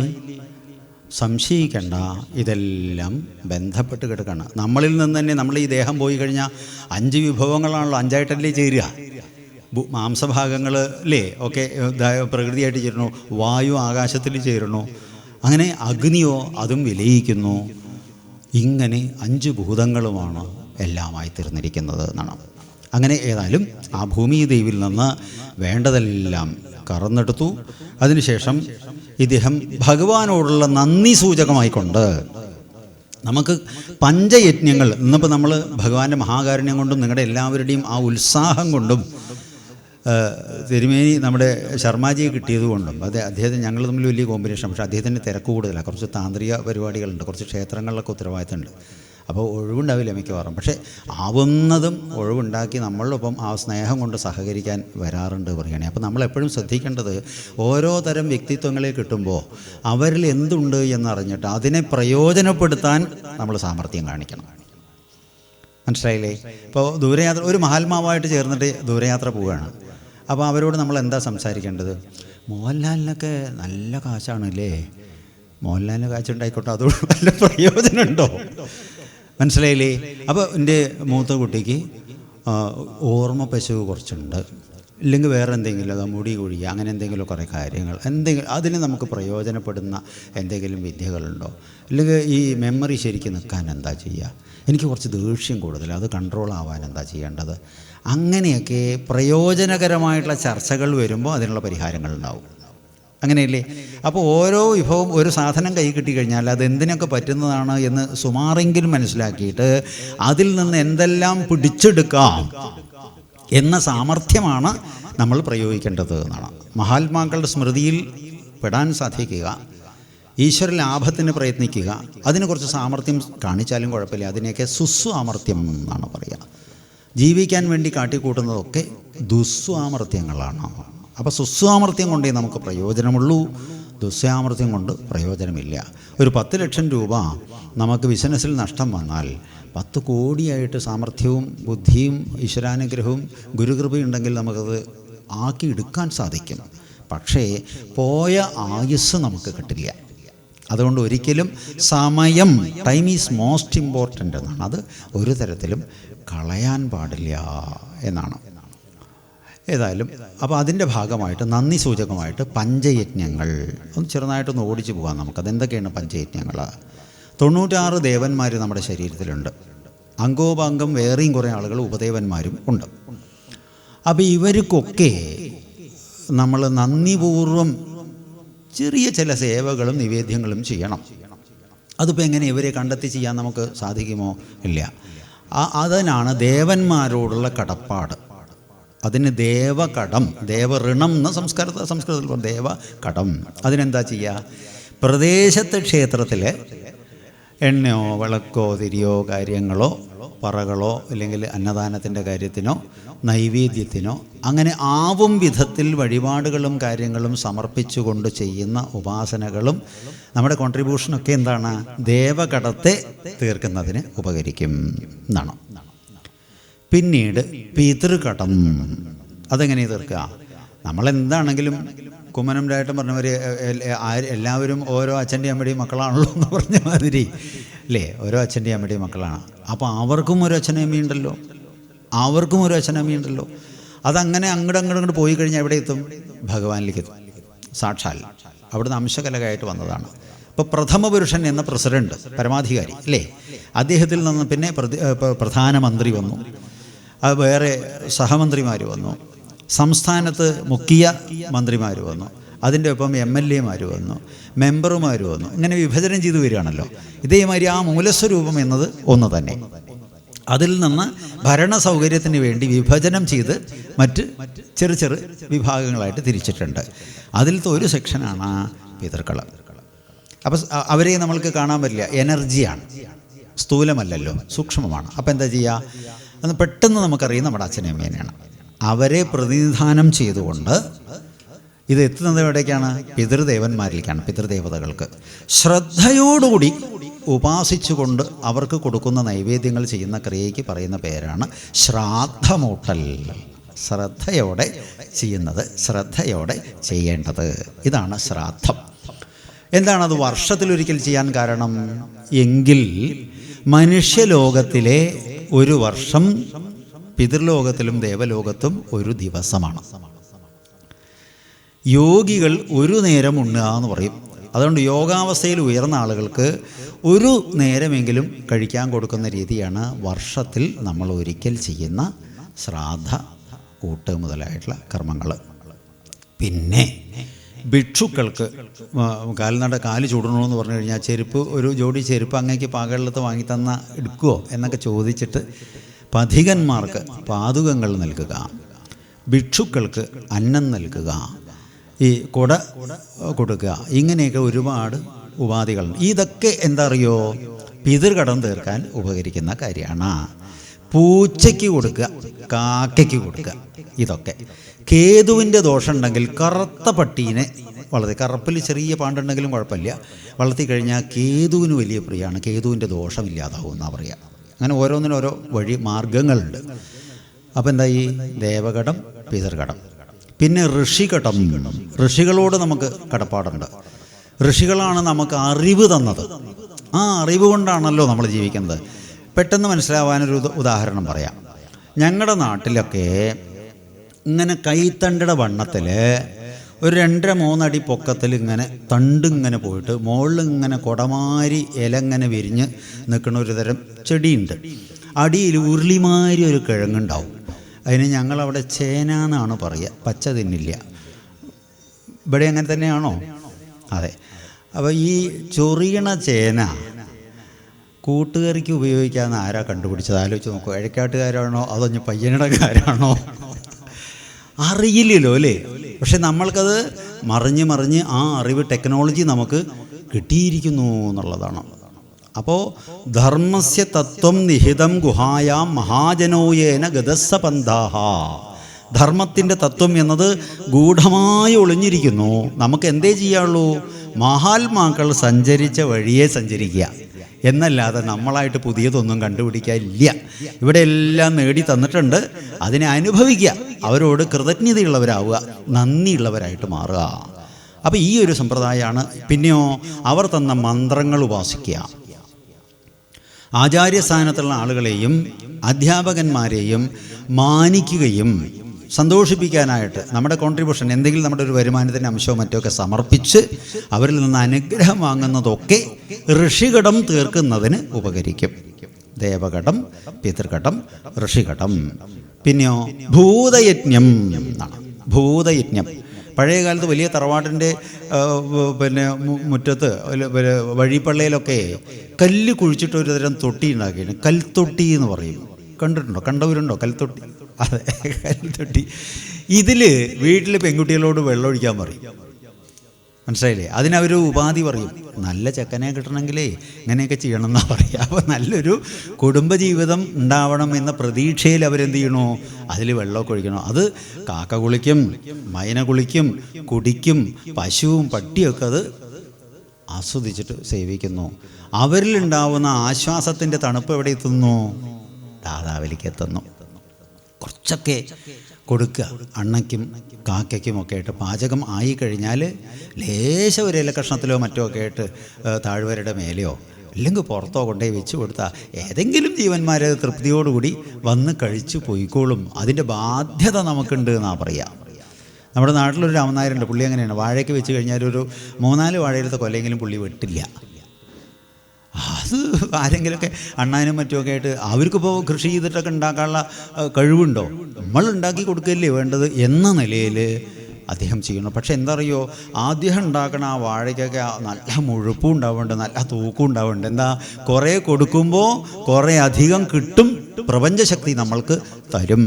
സംശയിക്കണ്ട, ഇതെല്ലാം ബന്ധപ്പെട്ട് കിടക്കുകയാണ്. നമ്മളിൽ നിന്ന് തന്നെ നമ്മൾ ഈ ദേഹം പോയി കഴിഞ്ഞാൽ 5 വിഭവങ്ങളാണല്ലോ, 5ആയിട്ടല്ലേ ചേരുക. മാംസഭാഗങ്ങൾ അല്ലേ ഒക്കെ പ്രകൃതിയായിട്ട് ചേരണു, വായു ആകാശത്തിൽ ചേരണു, അങ്ങനെ അഗ്നിയോ അതും വിലയിക്കുന്നു. ഇങ്ങനെ 5 ഭൂതങ്ങളുമാണ് എല്ലാമായി തീർന്നിരിക്കുന്നത് എന്നാണ്. അങ്ങനെ ഏതായാലും ആ ഭൂമിദേവിയിൽ നിന്ന് വേണ്ടതെല്ലാം കറന്നെടുത്തു. അതിനുശേഷം ഇദ്ദേഹം ഭഗവാനോടുള്ള നന്ദി സൂചകമായിക്കൊണ്ട് നമുക്ക് പഞ്ചയജ്ഞങ്ങൾ, ഇന്നിപ്പോൾ നമ്മൾ ഭഗവാന്റെ മഹാകാരുണ്യം കൊണ്ടും നിങ്ങളുടെ എല്ലാവരുടെയും ആ ഉത്സാഹം കൊണ്ടും തിരുമേനി നമ്മുടെ ശർമാജിയെ കിട്ടിയതുകൊണ്ടും അദ്ദേഹത്തിന് ഞങ്ങൾ തമ്മിൽ വലിയ കോമ്പിനേഷൻ. പക്ഷേ അദ്ദേഹത്തിൻ്റെ തിരക്ക് കൂടുതലാണ്, കുറച്ച് താന്ത്രിക പരിപാടികളുണ്ട്, കുറച്ച് ക്ഷേത്രങ്ങളിലൊക്കെ ഉത്തരവാദിത്തമുണ്ട്. അപ്പോൾ ഒഴിവുണ്ടാവില്ല മിക്കവാറും. പക്ഷേ ആവുന്നതും ഒഴിവുണ്ടാക്കി നമ്മളൊപ്പം ആ സ്നേഹം കൊണ്ട് സഹകരിക്കാൻ വരാറുണ്ട് പറയുകയാണെങ്കിൽ. അപ്പോൾ നമ്മളെപ്പോഴും ശ്രദ്ധിക്കേണ്ടത്, ഓരോ തരം വ്യക്തിത്വങ്ങളെ കിട്ടുമ്പോൾ അവരിൽ എന്തുണ്ട് എന്നറിഞ്ഞിട്ട് അതിനെ പ്രയോജനപ്പെടുത്താൻ നമ്മൾ സാമർഥ്യം കാണിക്കണം. മനസ്സിലായില്ലേ? ഇപ്പോൾ ദൂരയാത്ര, ഒരു മഹാത്മാവായിട്ട് ചേർന്നിട്ട് ദൂരയാത്ര പോവുകയാണ്. അപ്പോൾ അവരോട് നമ്മൾ എന്താ സംസാരിക്കേണ്ടത്? മോഹൻലാലിനൊക്കെ നല്ല കാശാണല്ലേ, മോഹൻലാലിന് കാശുണ്ടായിക്കോട്ടെ, അതുകൊണ്ട് നല്ല പ്രയോജനമുണ്ടോ? മനസ്സിലായില്ലേ? അപ്പോൾ എൻ്റെ മൂത്ത കുട്ടിക്ക് ഓർമ്മ പശു കുറച്ചുണ്ട്, ഇല്ലെങ്കിൽ വേറെ എന്തെങ്കിലും മുടി കുഴി, അങ്ങനെ എന്തെങ്കിലും കുറേ കാര്യങ്ങൾ, അതിന് നമുക്ക് പ്രയോജനപ്പെടുന്ന എന്തെങ്കിലും വിദ്യകളുണ്ടോ? ഇല്ലെങ്കിൽ ഈ മെമ്മറി ശരിക്കും നിൽക്കാൻ എന്താ ചെയ്യുക? എനിക്ക് കുറച്ച് ദേഷ്യം കൂടുതൽ, അത് കൺട്രോൾ ആവാൻ എന്താ ചെയ്യേണ്ടത്? അങ്ങനെയൊക്കെ പ്രയോജനകരമായിട്ടുള്ള ചർച്ചകൾ വരുമ്പോൾ അതിനുള്ള പരിഹാരങ്ങൾ ഉണ്ടാവും. അങ്ങനെയല്ലേ? അപ്പോൾ ഓരോ വിഭവം, ഒരു സാധനം കൈ കിട്ടിക്കഴിഞ്ഞാൽ അത് എന്തിനൊക്കെ പറ്റുന്നതാണ് എന്ന് സുമാറെങ്കിലും മനസ്സിലാക്കിയിട്ട് അതിൽ നിന്ന് എന്തെല്ലാം പിടിച്ചെടുക്കാം എന്ന സാമർഥ്യമാണ് നമ്മൾ പ്രയോഗിക്കേണ്ടത് എന്നാണ്. മഹാത്മാക്കളുടെ സ്മൃതിയിൽ പെടാൻ സാധിക്കുക, ഈശ്വര ലാഭത്തിന് പ്രയത്നിക്കുക, അതിന് കുറച്ച് സാമർഥ്യം കാണിച്ചാലും കുഴപ്പമില്ല. അതിനെയൊക്കെ സുസ്വാമർഥ്യം എന്നാണ് പറയുക. ജീവിക്കാൻ വേണ്ടി കാട്ടിക്കൂട്ടുന്നതൊക്കെ ദുസ്വാമർഥ്യങ്ങളാണ്. അപ്പോൾ സുസ്വാമർഥ്യം കൊണ്ടേ നമുക്ക് പ്രയോജനമുള്ളൂ, ദുസ്സാമർഥ്യം കൊണ്ട് പ്രയോജനമില്ല. ഒരു 10 ലക്ഷം രൂപ നമുക്ക് ബിസിനസ്സിൽ നഷ്ടം വന്നാൽ 10 കോടിയായിട്ട് സാമർഥ്യവും ബുദ്ധിയും ഈശ്വരാനുഗ്രഹവും ഗുരുകൃപയുണ്ടെങ്കിൽ നമുക്കത് ആക്കിയെടുക്കാൻ സാധിക്കും. പക്ഷേ പോയ ആയുസ് നമുക്ക് കിട്ടില്ല. അതുകൊണ്ട് ഒരിക്കലും സമയം, ടൈം ഈസ് മോസ്റ്റ് ഇമ്പോർട്ടൻ്റ് എന്നാണ്. അത് ഒരു തരത്തിലും കളയാൻ പാടില്ല എന്നാണ്. ഏതായാലും അപ്പോൾ അതിൻ്റെ ഭാഗമായിട്ട് നന്ദി സൂചകമായിട്ട് പഞ്ചയജ്ഞങ്ങൾ ഒന്ന് ചെറുതായിട്ടൊന്ന് ഓടിച്ചു പോകാം നമുക്ക്. അതെന്തൊക്കെയാണ് പഞ്ചയജ്ഞങ്ങൾ? 96 ദേവന്മാർ നമ്മുടെ ശരീരത്തിലുണ്ട്. അംഗോപാംഗം വേറെയും കുറേ ആളുകൾ ഉപദേവന്മാരും ഉണ്ട്. അപ്പോൾ ഇവർക്കൊക്കെ നമ്മൾ നന്ദിപൂർവ്വം ചെറിയ ചില സേവകളും നിവേദ്യങ്ങളും ചെയ്യണം. അതിപ്പോൾ എങ്ങനെ ഇവരെ കണ്ടെത്തി ചെയ്യാൻ നമുക്ക് സാധിക്കുമോ? ഇല്ല. അതിനാണ് ദേവന്മാരോടുള്ള കടപ്പാട്. അതിന് ദേവകടം, ദേവഋണം എന്ന് സംസ്കൃതത്തിൽ ദേവകടം. അതിനെന്താ ചെയ്യുക? പ്രദേശത്തെ ക്ഷേത്രത്തിൽ എണ്ണയോ വിളക്കോ തിരിയോ കാര്യങ്ങളോ പറകളോ അല്ലെങ്കിൽ അന്നദാനത്തിൻ്റെ കാര്യത്തിനോ നൈവേദ്യത്തിനോ അങ്ങനെ ആവും വിധത്തിൽ വഴിപാടുകളും കാര്യങ്ങളും സമർപ്പിച്ചുകൊണ്ട് ചെയ്യുന്ന ഉപാസനകളും നമ്മുടെ കോൺട്രിബ്യൂഷനൊക്കെ എന്താണ്? ദേവകടത്തെ തീർക്കുന്നതിന് ഉപകരിക്കും എന്നാണ്. പിന്നീട് പിതൃകടം. അതെങ്ങനെ തീർക്കുക? നമ്മളെന്താണെങ്കിലും കുമ്മനം രായട്ടൻ പറഞ്ഞവർ എല്ലാവരും ഓരോ അച്ഛൻ്റെയും അമ്മയുടെയും മക്കളാണല്ലോ എന്ന് പറഞ്ഞ മാതിരി അല്ലേ? ഓരോ അച്ഛൻ്റെയും അമ്മയുടെയും മക്കളാണ്. അപ്പോൾ അവർക്കും ഒരു അച്ഛനമ്മയുണ്ടല്ലോ, അവർക്കും ഒരു അച്ഛനമ്മയുണ്ടല്ലോ. അതങ്ങനെ അങ്ങോട്ട് പോയി കഴിഞ്ഞാൽ എവിടെ എത്തും? ഭഗവാനിലേക്ക് എത്തും. സാക്ഷാൽ അവിടുന്ന് അംശകലകായിട്ട് വന്നതാണ്. ഇപ്പോൾ പ്രഥമ പുരുഷൻ എന്ന പ്രസിഡന്റ്, പരമാധികാരി അല്ലേ, അദ്ദേഹത്തിൽ നിന്ന് പിന്നെ പ്രധാനമന്ത്രി വന്നു, അത് വേറെ സഹമന്ത്രിമാർ വന്നു, സംസ്ഥാനത്ത് മുഖ്യ മന്ത്രിമാർ വന്നു, അതിൻ്റെ ഒപ്പം MLA വന്നു, മെമ്പർമാർ വന്നു. ഇങ്ങനെ വിഭജനം ചെയ്തു വരികയാണല്ലോ. ഇതേമാതിരി ആ മൂലസ്വരൂപം എന്നത് ഒന്ന് തന്നെ. അതിൽ നിന്ന് ഭരണ സൗകര്യത്തിന് വേണ്ടി വിഭജനം ചെയ്ത് മറ്റ് ചെറു വിഭാഗങ്ങളായിട്ട് തിരിച്ചിട്ടുണ്ട്. അതിലത്തെ ഒരു സെക്ഷനാണ് പിതൃക്കൾ. അപ്പോൾ അവരെ നമ്മൾക്ക് കാണാൻ പറ്റില്ല. എനർജിയാണ്, സ്ഥൂലമല്ലല്ലോ, സൂക്ഷ്മമാണ്. അപ്പോൾ എന്താ ചെയ്യുക? അന്ന് പെട്ടെന്ന് നമുക്കറിയാം നമ്മുടെ അച്ഛനും അമ്മേനെയാണ്. അവരെ പ്രതിനിധാനം ചെയ്തുകൊണ്ട് ഇത് എത്തുന്നത് എവിടേക്കാണ്? പിതൃദേവന്മാരിലേക്കാണ്, പിതൃദേവതകൾക്ക്. ശ്രദ്ധയോടുകൂടി ഉപാസിച്ചുകൊണ്ട് അവർക്ക് കൊടുക്കുന്ന നൈവേദ്യങ്ങൾ ചെയ്യുന്ന ക്രിയയ്ക്ക് പറയുന്ന പേരാണ് ശ്രാദ്ധമൂട്ടൽ. ശ്രദ്ധയോടെ ചെയ്യുന്നത്, ശ്രദ്ധയോടെ ചെയ്യേണ്ടത്, ഇതാണ് ശ്രാദ്ധം. എന്താണത് വർഷത്തിലൊരിക്കൽ ചെയ്യാൻ കാരണം എങ്കിൽ മനുഷ്യലോകത്തിലെ ഒരു വർഷം പിതൃലോകത്തിലും ദേവലോകത്തും ഒരു ദിവസമാണ്. യോഗികൾ ഒരു നേരം ഉണ്ണുക എന്ന് പറയും. അതുകൊണ്ട് യോഗാവസ്ഥയിൽ ഉയർന്ന ആളുകൾക്ക് ഒരു നേരമെങ്കിലും കഴിക്കാൻ കൊടുക്കുന്ന രീതിയാണ് വർഷത്തിൽ നമ്മൾ ഒരിക്കൽ ചെയ്യുന്ന ശ്രാദ്ധ, ഊട്ട് മുതലായിട്ടുള്ള കർമ്മങ്ങൾ. പിന്നെ ഭിക്ഷുക്കൾക്ക് കാല് ചൂടണമെന്ന് പറഞ്ഞു കഴിഞ്ഞാൽ ചെരുപ്പ്, ഒരു ജോഡി ചെരുപ്പ് അങ്ങേക്ക് പാകമുള്ളത് വാങ്ങിത്തന്ന എടുക്കുമോ എന്നൊക്കെ ചോദിച്ചിട്ട് പഥികന്മാർക്ക് പാതുകങ്ങൾ നൽകുക, ഭിക്ഷുക്കൾക്ക് അന്നം നൽകുക, ഈ കൊട കൊടുക്കുക, ഇങ്ങനെയൊക്കെ ഒരുപാട് ഉപാധികളുണ്ട്. ഇതൊക്കെ എന്താ അറിയോ? പിതൃകടം തീർക്കാൻ ഉപകരിക്കുന്ന കാര്യമാണ്. പൂച്ചയ്ക്ക് കൊടുക്കുക, കാക്കയ്ക്ക് കൊടുക്കുക, ഇതൊക്കെ. കേതുവിൻ്റെ ദോഷം ഉണ്ടെങ്കിൽ കറുത്ത പട്ടീനെ വളർത്തി, കറുപ്പിൽ ചെറിയ പാണ്ടുണ്ടെങ്കിലും കുഴപ്പമില്ല, വളർത്തി കഴിഞ്ഞാൽ കേതുവിന് വലിയ പ്രിയമാണ്, കേതുവിൻ്റെ ദോഷമില്ലാതാവും എന്നാണ് പറയുക. അങ്ങനെ ഓരോന്നിനും ഓരോ വഴി മാർഗങ്ങളുണ്ട്. അപ്പോൾ എന്താ ഈ ദേവകടം, പിതൃകടം. പിന്നെ ഋഷികടം. ഋഷികളോട് നമുക്ക് കടപ്പാടുണ്ട്. ഋഷികളാണ് നമുക്ക് അറിവ് തന്നത്. ആ അറിവ് കൊണ്ടാണല്ലോ നമ്മൾ ജീവിക്കുന്നത്. പെട്ടെന്ന് മനസ്സിലാവാനൊരു ഉദാഹരണം പറയാം. ഞങ്ങളുടെ നാട്ടിലൊക്കെ ഇങ്ങനെ കൈത്തണ്ടയുടെ വണ്ണത്തിൽ ഒരു 2-3 അടി പൊക്കത്തിൽ ഇങ്ങനെ തണ്ടിങ്ങനെ പോയിട്ട് മുകളിൽ ഇങ്ങനെ കൊടമാരി ഇല ഇങ്ങനെ വിരിഞ്ഞ് നിൽക്കുന്ന ഒരു തരം ചെടിയുണ്ട്. അടിയിൽ ഉരുളിമാരി ഒരു കിഴങ്ങുണ്ടാവും. അതിന് ഞങ്ങളവിടെ ചേന എന്നാണ് പറയുക. പച്ച തിന്നില്ല. ഇവിടെ അങ്ങനെ തന്നെയാണോ? അതെ. അപ്പോൾ ഈ ചൊറിയണ ചേന കൂട്ടുകറിക്ക് ഉപയോഗിക്കാമെന്ന് ആരാ കണ്ടുപിടിച്ചത്? ആലോചിച്ച് നോക്കൂ. എഴക്കാട്ടുകാരാണോ അതോ പയ്യനടക്കാരാണോ? അറിയില്ലല്ലോ അല്ലേ? പക്ഷെ നമ്മൾക്കത് മറിഞ്ഞ് ആ അറിവ്, ടെക്നോളജി നമുക്ക് കിട്ടിയിരിക്കുന്നു എന്നുള്ളതാണ്. അപ്പോൾ ധർമ്മസ്യ തത്വം നിഹിതം ഗുഹായാം മഹാജനോയേന ഗതസ്സപന്ഥാഹ. ധർമ്മത്തിൻ്റെ തത്വം എന്നത് ഗൂഢമായി ഒളിഞ്ഞിരിക്കുന്നു. നമുക്ക് എന്തേ ചെയ്യാനുള്ളൂ? മഹാത്മാക്കൾ സഞ്ചരിച്ച വഴിയെ സഞ്ചരിക്കുക എന്നല്ലാതെ നമ്മളായിട്ട് പുതിയതൊന്നും കണ്ടുപിടിക്കാനില്ല. ഇവിടെ എല്ലാം നേടി തന്നിട്ടുണ്ട്, അതിനെ അനുഭവിക്കുക, അവരോട് കൃതജ്ഞതയുള്ളവരാവുക, നന്ദിയുള്ളവരായിട്ട് മാറുക. അപ്പോൾ ഈ ഒരു സമ്പ്രദായമാണ്. പിന്നെയോ അവർ തന്ന മന്ത്രങ്ങൾ ഉപാസിക്കുക. ആചാര്യസ്ഥാനത്തുള്ള ആളുകളെയും അധ്യാപകന്മാരെയും മാനിക്കുകയും സന്തോഷിപ്പിക്കാനായിട്ട് നമ്മുടെ കോൺട്രിബ്യൂഷൻ എന്തെങ്കിലും നമ്മുടെ ഒരു വരുമാനത്തിൻ്റെ അംശമോ മറ്റോ ഒക്കെ സമർപ്പിച്ച് അവരിൽ നിന്ന് അനുഗ്രഹം വാങ്ങുന്നതൊക്കെ ഋഷിഘടം തീർക്കുന്നതിന് ഉപകരിക്കും. ദേവഘടം, പിതൃഘടം, ഋഷിഘടം. പിന്നെയോ ഭൂതയജ്ഞം എന്നാണ്. ഭൂതയജ്ഞം പഴയ കാലത്ത് വലിയ തറവാട്ടിൻ്റെ മുറ്റത്ത് വഴിപ്പള്ളയിലൊക്കെ കല്ല് കുഴിച്ചിട്ട് ഒരു തരം തൊട്ടി ഉണ്ടാക്കിയാണ്. കൽത്തൊട്ടി എന്ന് പറയും. കണ്ടിട്ടുണ്ടോ? കണ്ടവരുണ്ടോ കൽത്തൊട്ടി? അതെ, കൽത്തൊട്ടി. ഇതിൽ വീട്ടിൽ പെൺകുട്ടികളോട് വെള്ളം ഒഴിക്കാൻ പറയും. മനസ്സിലായില്ലേ? അതിനവർ ഉപാധി പറയും. നല്ല ചെക്കനെ കിട്ടണമെങ്കിലേ ഇങ്ങനെയൊക്കെ ചെയ്യണം എന്നാണ് പറയുക. അപ്പോൾ നല്ലൊരു കുടുംബജീവിതം ഉണ്ടാവണം എന്ന പ്രതീക്ഷയിൽ അവരെന്ത് ചെയ്യണോ, അതിൽ വെള്ളമൊക്കെ ഒഴിക്കണോ. അത് കാക്ക കുളിക്കും, മൈന കുളിക്കും, കുടിക്കും, പശുവും പട്ടിയൊക്കെ അത് ആസ്വദിച്ചിട്ട് സേവിക്കുന്നു. അവരിലുണ്ടാവുന്ന ആശ്വാസത്തിൻ്റെ തണുപ്പ് എവിടെ എത്തുന്നു? ദാതാവിലേക്ക് എത്തുന്നു. കുറച്ചൊക്കെ കൊടുക്കുക. അണ്ണയ്ക്കും കാക്കയ്ക്കുമൊക്കെ ആയിട്ട് പാചകം ആയി കഴിഞ്ഞാൽ ലേശം ഒരു ഇല കഷ്ണത്തിലോ മറ്റോ ഒക്കെ ആയിട്ട് താഴ്വരയുടെ മേലെയോ അല്ലെങ്കിൽ പുറത്തോ കൊണ്ടേ വെച്ച് കൊടുത്താൽ ഏതെങ്കിലും ജീവന്മാർ തൃപ്തിയോടുകൂടി വന്ന് കഴിച്ചു പോയിക്കോളും. അതിൻ്റെ ബാധ്യത നമുക്കുണ്ട് എന്നാണ് പറയുക. നമ്മുടെ നാട്ടിലൊരു രാമനായരുണ്ട്. പുള്ളി അങ്ങനെയാണ്. വാഴയ്ക്ക് വെച്ച് കഴിഞ്ഞാൽ ഒരു 3-4 വാഴയെടുത്ത കൊല്ലെങ്കിലും പുള്ളി വെട്ടില്ല. അത് ആരെങ്കിലുമൊക്കെ അണ്ണാനും മറ്റുമൊക്കെ ആയിട്ട് അവർക്കിപ്പോൾ കൃഷി ചെയ്തിട്ടൊക്കെ ഉണ്ടാക്കാനുള്ള കഴിവുണ്ടോ? നമ്മൾ ഉണ്ടാക്കി കൊടുക്കുകയല്ലേ വേണ്ടത് എന്ന നിലയിൽ അദ്ദേഹം ചെയ്യണം. പക്ഷെ എന്താ അറിയോ, ആദ്യം ഉണ്ടാക്കണ ആ വാഴയ്ക്കൊക്കെ നല്ല മുഴുപ്പും ഉണ്ടാവുന്നുണ്ട്, നല്ല തൂക്കും ഉണ്ടാവുന്നുണ്ട്. എന്താ, കുറേ കൊടുക്കുമ്പോൾ കുറേ അധികം കിട്ടും, പ്രപഞ്ചശക്തി നമ്മൾക്ക് തരും.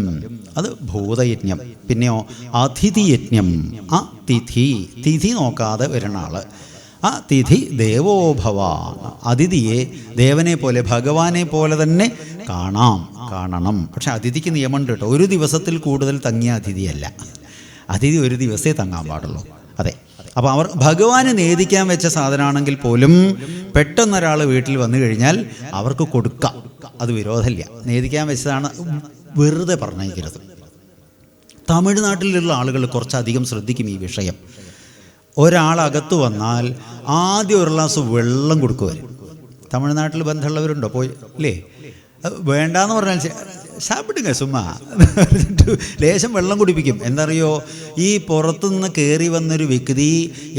അത് ഭൂതയജ്ഞം. പിന്നെയോ അതിഥിയജ്ഞം. ആ തിഥി നോക്കാതെ വരുന്ന ആൾ, ആ തിഥി ദേവോഭവ. അതിഥിയെ ദേവനെ പോലെ ഭഗവാനെ പോലെ തന്നെ കാണണം. പക്ഷെ അതിഥിക്ക് നിയമമുണ്ട് കേട്ടോ. ഒരു ദിവസത്തിൽ കൂടുതൽ തങ്ങിയ അതിഥിയല്ല. അതിഥി ഒരു ദിവസമേ തങ്ങാൻ പാടുള്ളൂ. അതെ. അപ്പോൾ അവർ ഭഗവാന് നേദിക്കാൻ വെച്ച സാധനമാണെങ്കിൽ പോലും പെട്ടെന്നൊരാൾ വീട്ടിൽ വന്നു കഴിഞ്ഞാൽ അവർക്ക് കൊടുക്കാം, അത് വിരോധമില്ല. നേദിക്കാൻ വെച്ചതാണ്, വെറുതെ പറഞ്ഞേക്കരുത്. തമിഴ്നാട്ടിലുള്ള ആളുകൾ കുറച്ചധികം ശ്രദ്ധിക്കും ഈ വിഷയം. ഒരാളകത്ത് വന്നാൽ ആദ്യം ഒരു ഗ്ലാസ് വെള്ളം കൊടുക്കുവരും. തമിഴ്നാട്ടിൽ ബന്ധമുള്ളവരുണ്ടോ? പോയി അല്ലേ? വേണ്ടാന്ന് പറഞ്ഞാൽ സാപ്പിടുക സുമ്മാ ലേശം വെള്ളം കുടിപ്പിക്കും. എന്തറിയോ, ഈ പുറത്തുനിന്ന് കയറി വന്നൊരു വ്യക്തി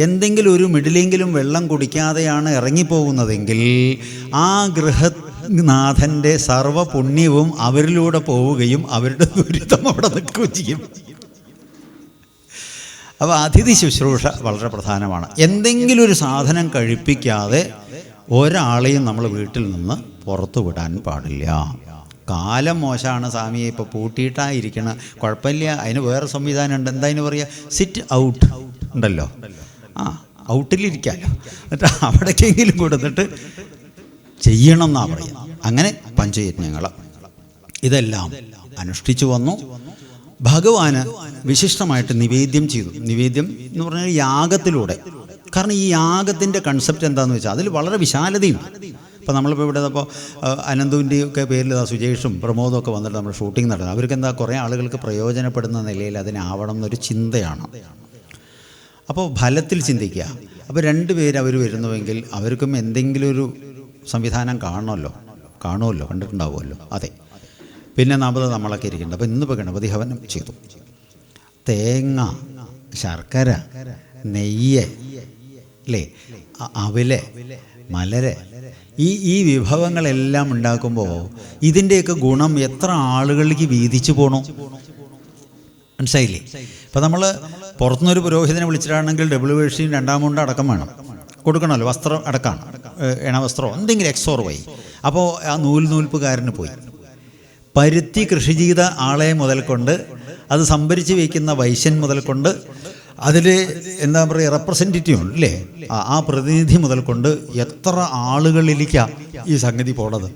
എന്തെങ്കിലും ഒരു മിഡിലെങ്കിലും വെള്ളം കുടിക്കാതെയാണ് ഇറങ്ങിപ്പോകുന്നതെങ്കിൽ ആ ഗൃഹനാഥൻ്റെ സർവ്വ പുണ്യവും അവരിലൂടെ പോവുകയും അവരുടെ ദുരിതം അവിടെ നിൽക്കുകയും ചെയ്യും. അപ്പോൾ അതിഥി ശുശ്രൂഷ വളരെ പ്രധാനമാണ്. എന്തെങ്കിലും ഒരു സാധനം കഴിപ്പിക്കാതെ ഒരാളെയും നമ്മൾ വീട്ടിൽ നിന്ന് പുറത്തു വിടാൻ പാടില്ല. കാലം മോശമാണ് സ്വാമിയെ, ഇപ്പോൾ പൂട്ടിയിട്ടായിരിക്കണം, കുഴപ്പമില്ല, അതിന് വേറെ സംവിധാനം ഉണ്ട്. എന്താ അതിന് പറയുക? സിറ്റ് ഔട്ട് ഉണ്ടല്ലോ. ഔട്ടിലിരിക്കാമല്ലോ. എന്നിട്ട് അവിടേക്കെങ്കിലും കൊടുത്തിട്ട് ചെയ്യണം എന്നാണ് പറയുക. അങ്ങനെ പഞ്ചയജ്ഞങ്ങൾ ഇതെല്ലാം അനുഷ്ഠിച്ചു വന്നു. ഭഗവാന് വിശിഷ്ടമായിട്ട് നിവേദ്യം ചെയ്തു. നിവേദ്യം എന്ന് പറഞ്ഞാൽ യാഗത്തിലൂടെ. കാരണം ഈ യാഗത്തിൻ്റെ കൺസെപ്റ്റ് എന്താണെന്ന് വെച്ചാൽ അതിൽ വളരെ വിശാലതയുണ്ട്. ഇപ്പോൾ നമ്മളിപ്പോൾ ഇവിടെ ഇപ്പോൾ അനന്തുവിൻ്റെയൊക്കെ പേരിൽ സുജേഷും പ്രമോദും ഒക്കെ വന്നിട്ട് നമ്മൾ ഷൂട്ടിംഗ് നടത്തുന്നത്. അവർക്ക് എന്താ, കുറേ ആളുകൾക്ക് പ്രയോജനപ്പെടുന്ന നിലയിൽ അതിനാവണം എന്നൊരു ചിന്തയാണ്. അപ്പോൾ ഫലത്തിൽ ചിന്തിക്കുക. അപ്പോൾ 2 പേര് അവർ വരുന്നുവെങ്കിൽ അവർക്കും എന്തെങ്കിലും ഒരു സംവിധാനം കാണുമല്ലോ, കണ്ടിട്ടുണ്ടാവുമല്ലോ. അതെ. പിന്നെ നമ്മളൊക്കെ ഇരിക്കുന്നുണ്ട്. അപ്പോൾ ഇന്നിപ്പോൾ ഗണപതി ഹവനം ചെയ്തു. തേങ്ങ, ശർക്കര, നെയ്യ്, അല്ലേ, അവില്, മലര്, ഈ വിഭവങ്ങളെല്ലാം ഉണ്ടാക്കുമ്പോൾ ഇതിൻ്റെയൊക്കെ ഗുണം എത്ര ആളുകളിലേക്ക് വീതിച്ചു പോകണം? മനസ്സിലായില്ലേ? ഇപ്പോൾ നമ്മൾ പുറത്തുനിന്നൊരു പുരോഹിതനെ വിളിച്ചിട്ടാണെങ്കിൽ ഡബിൾ വേഴ്സിയും 2 മുണ്ട് അടക്കം വേണം, കൊടുക്കണമല്ലോ. വസ്ത്രം അടക്കമാണ്, ഇണവസ്ത്രമോ എന്തെങ്കിലും എക്സോർവായി. അപ്പോൾ ആ നൂൽപ്പുകാരന് പോയി. പരുത്തി കൃഷി ചെയ്ത ആളെ മുതൽ കൊണ്ട്, അത് സംഭരിച്ച് വയ്ക്കുന്ന വൈശ്യൻ മുതൽ കൊണ്ട്, അതിൽ എന്താ പറയുക റെപ്രസെൻറ്റേറ്റീവ് ഉണ്ട് അല്ലേ, ആ പ്രതിനിധി മുതൽ കൊണ്ട് എത്ര ആളുകളിലേക്കാണ് ഈ സംഗതി പോണത്.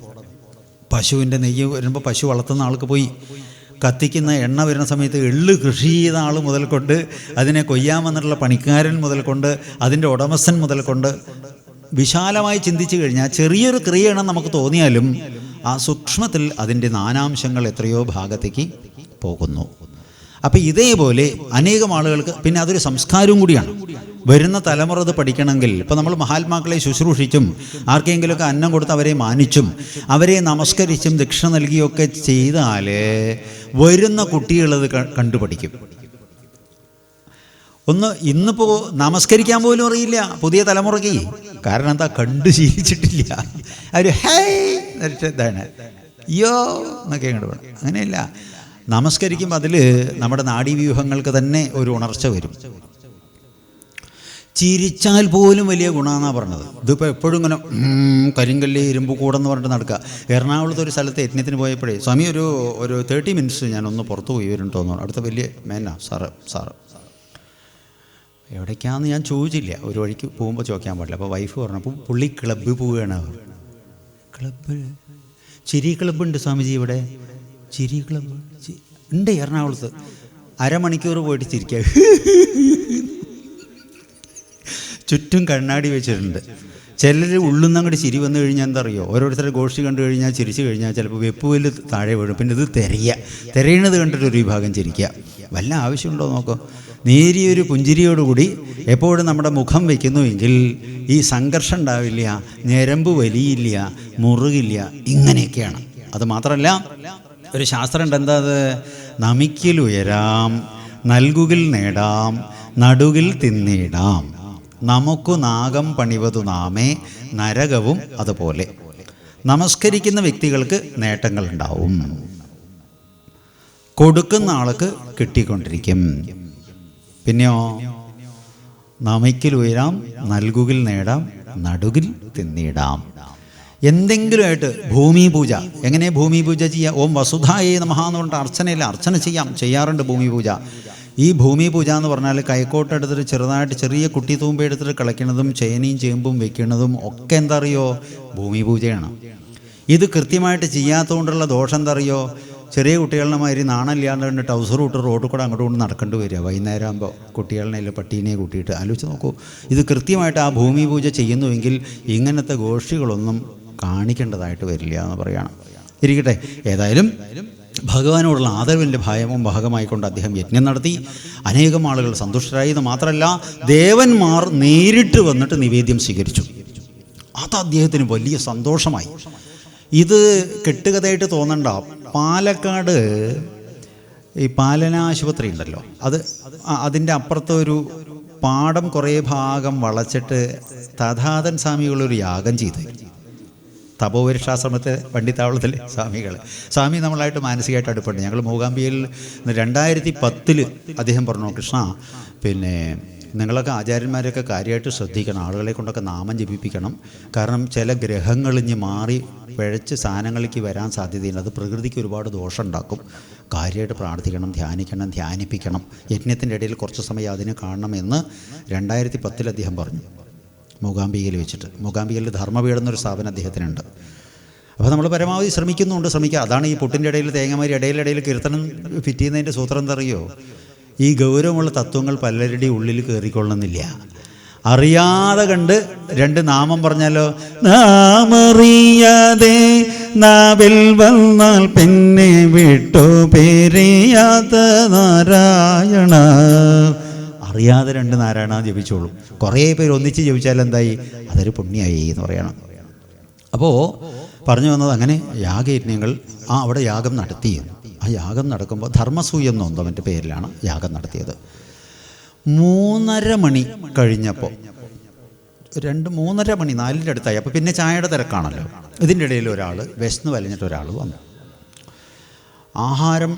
പശുവിൻ്റെ നെയ്യ് വരുമ്പോൾ പശു വളർത്തുന്ന ആൾക്ക് പോയി, കത്തിക്കുന്ന എണ്ണ വരുന്ന സമയത്ത് എള്ള് കൃഷി ചെയ്ത ആൾ മുതൽ കൊണ്ട് അതിനെ കൊയ്യാൻ വന്നിട്ടുള്ള പണിക്കാരൻ മുതൽ കൊണ്ട് അതിൻ്റെ ഉടമസ്ഥൻ മുതൽ കൊണ്ട് വിശാലമായി ചിന്തിച്ചു കഴിഞ്ഞാൽ ചെറിയൊരു ക്രിയയാണെന്ന് നമുക്ക് തോന്നിയാലും ആ സൂക്ഷ്മത്തിൽ അതിൻ്റെ നാനാംശങ്ങൾ എത്രയോ ഭാഗത്തേക്ക് പോകുന്നു. അപ്പം ഇതേപോലെ അനേകം ആളുകൾക്ക് പിന്നെ അതൊരു സംസ്കാരവും കൂടിയാണ്. വരുന്ന തലമുറ അത് പഠിക്കണമെങ്കിൽ ഇപ്പം നമ്മൾ മഹാത്മാക്കളെ ശുശ്രൂഷിച്ചും ആർക്കെങ്കിലുമൊക്കെ അന്നം കൊടുത്ത് അവരെ മാനിച്ചും അവരെ നമസ്കരിച്ചും ദക്ഷിണ നൽകിയൊക്കെ ചെയ്താൽ വരുന്ന കുട്ടികളത് കണ്ടുപഠിക്കും. ഇന്നിപ്പോൾ നമസ്കരിക്കാൻ പോലും അറിയില്ല പുതിയ തലമുറയ്ക്ക്. കാരണം എന്താ, കണ്ടു ശീലിച്ചിട്ടില്ല. അവർ ഇതാണ് യോ എന്നൊക്കെ അങ്ങോട്ട് വേണം. അങ്ങനെയല്ല, നമസ്കരിക്കുമ്പോൾ അതിൽ നമ്മുടെ നാഡീവ്യൂഹങ്ങൾക്ക് തന്നെ ഒരു ഉണർച്ച വരും. ചിരിച്ചാൽ പോലും വലിയ ഗുണമെന്നാണ് പറഞ്ഞത്. ഇതിപ്പോൾ എപ്പോഴും ഇങ്ങനെ കരിങ്കല്ല് ഇരുമ്പ് കൂടെന്ന് പറഞ്ഞിട്ട് നടക്കുക. എറണാകുളത്ത് ഒരു സ്ഥലത്ത് യജ്ഞത്തിന് പോയപ്പോഴേ സ്വാമി ഒരു 30 മിനിറ്റ്സ് ഞാനൊന്ന് പുറത്ത് പോയി വരും തോന്നുന്നു. അടുത്ത വലിയ മേനാ സാറ് എവിടേക്കാണെന്ന് ഞാൻ ചോദിച്ചില്ല. ഒരു വഴിക്ക് പോകുമ്പോൾ ചോദിക്കാൻ പാടില്ല. അപ്പോൾ വൈഫ് പറഞ്ഞപ്പോൾ പുള്ളി ക്ലബ്ബിൽ പോവുകയാണ്. ക്ലബ്ബ് ചിരി ക്ലബ്ബുണ്ട് സ്വാമിജി ഇവിടെ. ചിരി ക്ലബ്ബ് ഉണ്ട് എറണാകുളത്ത്. അരമണിക്കൂർ പോയിട്ട് ചിരിക്കുക. ചുറ്റും കണ്ണാടി വെച്ചിട്ടുണ്ട്. ചിലർ ഉള്ളുന്ന അങ്ങോട്ട് ചിരി വന്നു കഴിഞ്ഞാൽ എന്താ അറിയോ, ഓരോരുത്തരുടെ ഗോഷ്ഠി കണ്ടു കഴിഞ്ഞാൽ ചിരിച്ചു കഴിഞ്ഞാൽ ചിലപ്പോൾ വെപ്പുവല് താഴെ വീഴും. പിന്നെ ഇത് തിരയണത് കണ്ടിട്ട് ഒരു വിഭാഗം ചിരിക്കുക. വല്ല ആവശ്യമുണ്ടോ നോക്കോ. നേരിയൊരു പുഞ്ചിരിയോടുകൂടി എപ്പോഴും നമ്മുടെ മുഖം വയ്ക്കുന്നുവെങ്കിൽ ഈ സംഘർഷം ഉണ്ടാവില്ല, ഞരമ്പ് വലിയില്ല, മുറുകില്ല. ഇങ്ങനെയൊക്കെയാണ്. അത് മാത്രമല്ല, ഒരു ശാസ്ത്രമുണ്ട്. എന്താ അത്? നമിക്കിൽ ഉയരാം, നൽകുകിൽ നേടാം, നടുകിൽ തിന്നിടാം, നമുക്കു നാഗം പണിവതു നാമേ, നരകവും അതുപോലെ. നമസ്കരിക്കുന്ന വ്യക്തികൾക്ക് നേട്ടങ്ങളുണ്ടാവും, കൊടുക്കുന്ന ആൾക്ക് കിട്ടിക്കൊണ്ടിരിക്കും. പിന്നെയോ നമിക്കിൽ ഉയരാം, നൽകുകിൽ നേടാം, നടുകിൽ തിന്നിടാം. എന്തെങ്കിലുമായിട്ട് ഭൂമി പൂജ. എങ്ങനെ ഭൂമി പൂജ ചെയ്യുക? ഓം വസുധായേ നമഃ എന്ന് പറഞ്ഞിട്ട് അർച്ചന ചെയ്യാറുണ്ട് ഭൂമി പൂജ. ഈ ഭൂമി പൂജ എന്ന് പറഞ്ഞാൽ കൈക്കോട്ടെടുത്തിട്ട് ചെറുതായിട്ട് ചെറിയ കുട്ടി തൂമ്പ എടുത്തിട്ട് കളിക്കുന്നതും ചേനയും ചേമ്പും വെക്കുന്നതും ഒക്കെ എന്താ അറിയോ, ഭൂമി പൂജയാണ്. ഇത് കൃത്യമായിട്ട് ചെയ്യാത്തതുകൊണ്ടുള്ള ദോഷം എന്താ അറിയോ, ചെറിയ കുട്ടികളുടെ മാതിരി നാണമില്ലാണ്ട് ടൗസർ ഇട്ട് റോഡിൽ കൂടെ അങ്ങോട്ട് കൊണ്ട് നടക്കേണ്ടി വരിക. വൈകുന്നേരം ആകുമ്പോൾ കുട്ടികളെ പട്ടീനെ കൂട്ടിയിട്ട് ആലോചിച്ച് നോക്കൂ. ഇത് കൃത്യമായിട്ട് ആ ഭൂമി പൂജ ചെയ്യുന്നുവെങ്കിൽ ഇങ്ങനത്തെ ഗോഷ്ഠികളൊന്നും കാണിക്കേണ്ടതായിട്ട് വരില്ല എന്ന് പറയുകയാണ്. ഇരിക്കട്ടെ, ഏതായാലും ഭഗവാനോടുള്ള ആദരവിൻ്റെ ഭയവും ഭാഗമായിക്കൊണ്ട് അദ്ദേഹം യജ്ഞം നടത്തി. അനേകം ആളുകൾ സന്തുഷ്ടരായി. എന്ന് മാത്രമല്ല, ദേവന്മാർ നേരിട്ട് വന്നിട്ട് നിവേദ്യം സ്വീകരിച്ചു. അത് അദ്ദേഹത്തിന് വലിയ സന്തോഷമായി. ഇത് കെട്ടുകഥയായിട്ട് തോന്നണ്ട. പാലക്കാട് ഈ പാലനാശുപത്രി ഉണ്ടല്ലോ, അതിൻ്റെ അപ്പുറത്തെ ഒരു പാടം കുറേ ഭാഗം വളച്ചിട്ട് തഥാതൻ സ്വാമികളൊരു യാഗം ചെയ്തു. തപോവൃക്ഷാശ്രമത്തെ വണ്ടിത്താവളത്തിൽ സ്വാമി നമ്മളായിട്ട് മാനസികമായിട്ട് അടുപ്പുണ്ട്. ഞങ്ങൾ മൂകാംബികയിൽ 2010 അദ്ദേഹം പറഞ്ഞു, കൃഷ്ണ, പിന്നെ നിങ്ങളൊക്കെ ആചാര്യന്മാരൊക്കെ കാര്യമായിട്ട് ശ്രദ്ധിക്കണം, ആളുകളെ കൊണ്ടൊക്കെ നാമം ജപിപ്പിക്കണം. കാരണം ചില ഗ്രഹങ്ങളിഞ്ഞ് മാറി പിഴച്ച് സാധനങ്ങളിലേക്ക് വരാൻ സാധ്യതയുണ്ട്. അത് പ്രകൃതിക്ക് ഒരുപാട് ദോഷം ഉണ്ടാക്കും. കാര്യമായിട്ട് പ്രാർത്ഥിക്കണം, ധ്യാനിപ്പിക്കണം. യജ്ഞത്തിൻ്റെ ഇടയിൽ കുറച്ച് സമയം അതിനെ കാണണമെന്ന് 2010 അദ്ദേഹം പറഞ്ഞു, മൂകാംബികയിൽ വെച്ചിട്ട്. മൂകാംബികയിൽ ധർമ്മപീഠം എന്നൊരു സ്ഥാപനം അദ്ദേഹത്തിനുണ്ട്. അപ്പോൾ നമ്മൾ പരമാവധി ശ്രമിക്കുക. അതാണ് ഈ പുട്ടിൻ്റെ ഇടയിൽ തേങ്ങമാരി ഇടയിലിടയിൽ കീർത്തനം ഫിറ്റ് ചെയ്യുന്നതിൻ്റെ സൂത്രം എന്താ അറിയോ, ഈ ഗൗരവമുള്ള തത്വങ്ങൾ പലരുടെ ഉള്ളിൽ കയറിക്കൊള്ളുന്നില്ല. അറിയാതെ കണ്ട് 2 നാമം പറഞ്ഞാലോ, നാമറിയാതെ നാവിൽ വന്നാൽ പിന്നെ വിട്ടു പേരെയാത്ത നാരായണ. അറിയാതെ 2 നാരായണ ജപിച്ചോളൂ. കുറേ പേര് ഒന്നിച്ച് ജപിച്ചാൽ എന്തായി, അതൊരു പുണ്യമായി എന്ന് പറയണം. അപ്പോൾ പറഞ്ഞു വന്നത്, അങ്ങനെ യാഗയജ്ഞങ്ങൾ അവിടെ യാഗം നടത്തി. ആ യാഗം നടക്കുമ്പോൾ ധർമ്മസൂയ എന്നൊന്നവൻ്റെ പേരിലാണ് യാഗം നടത്തിയത്. 3:30 മണി കഴിഞ്ഞപ്പോൾ 3:30 മണി 4ൻ്റെ അടുത്തായി. അപ്പോൾ പിന്നെ ചായയുടെ തിരക്കാണല്ലോ. ഇതിൻ്റെ ഇടയിൽ ഒരാൾ വിശന്ന് വലഞ്ഞിട്ട് ഒരാൾ വന്നു. ആഹാരം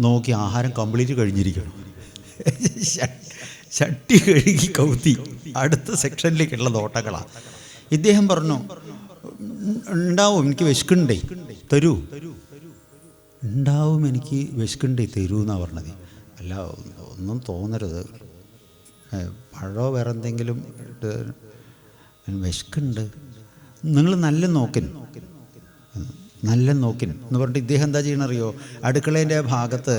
നോക്കി, ആഹാരം കംപ്ലീറ്റ് കഴിഞ്ഞിരിക്കണം. ചട്ടി കഴുകി കൗത്തി അടുത്ത സെക്ഷനിലേക്കുള്ള നോട്ടങ്ങളാണ്. ഇദ്ദേഹം പറഞ്ഞു, ഉണ്ടാവും, എനിക്ക് വിശക്കുണ്ടേ, തരൂ. ഉണ്ടാവും, എനിക്ക് വിശക്കുണ്ടേ, തരൂ എന്നാണ് പറഞ്ഞത്. അല്ല, ഒന്നും തോന്നരുത്, പഴോ വേറെ എന്തെങ്കിലും വിശക്കുണ്ട്. നിങ്ങൾ നല്ല നല്ല നോക്കിൻ എന്ന് പറഞ്ഞിട്ട് ഇദ്ദേഹം എന്താ ചെയ്യണറിയോ, അടുക്കളേൻ്റെ ഭാഗത്ത്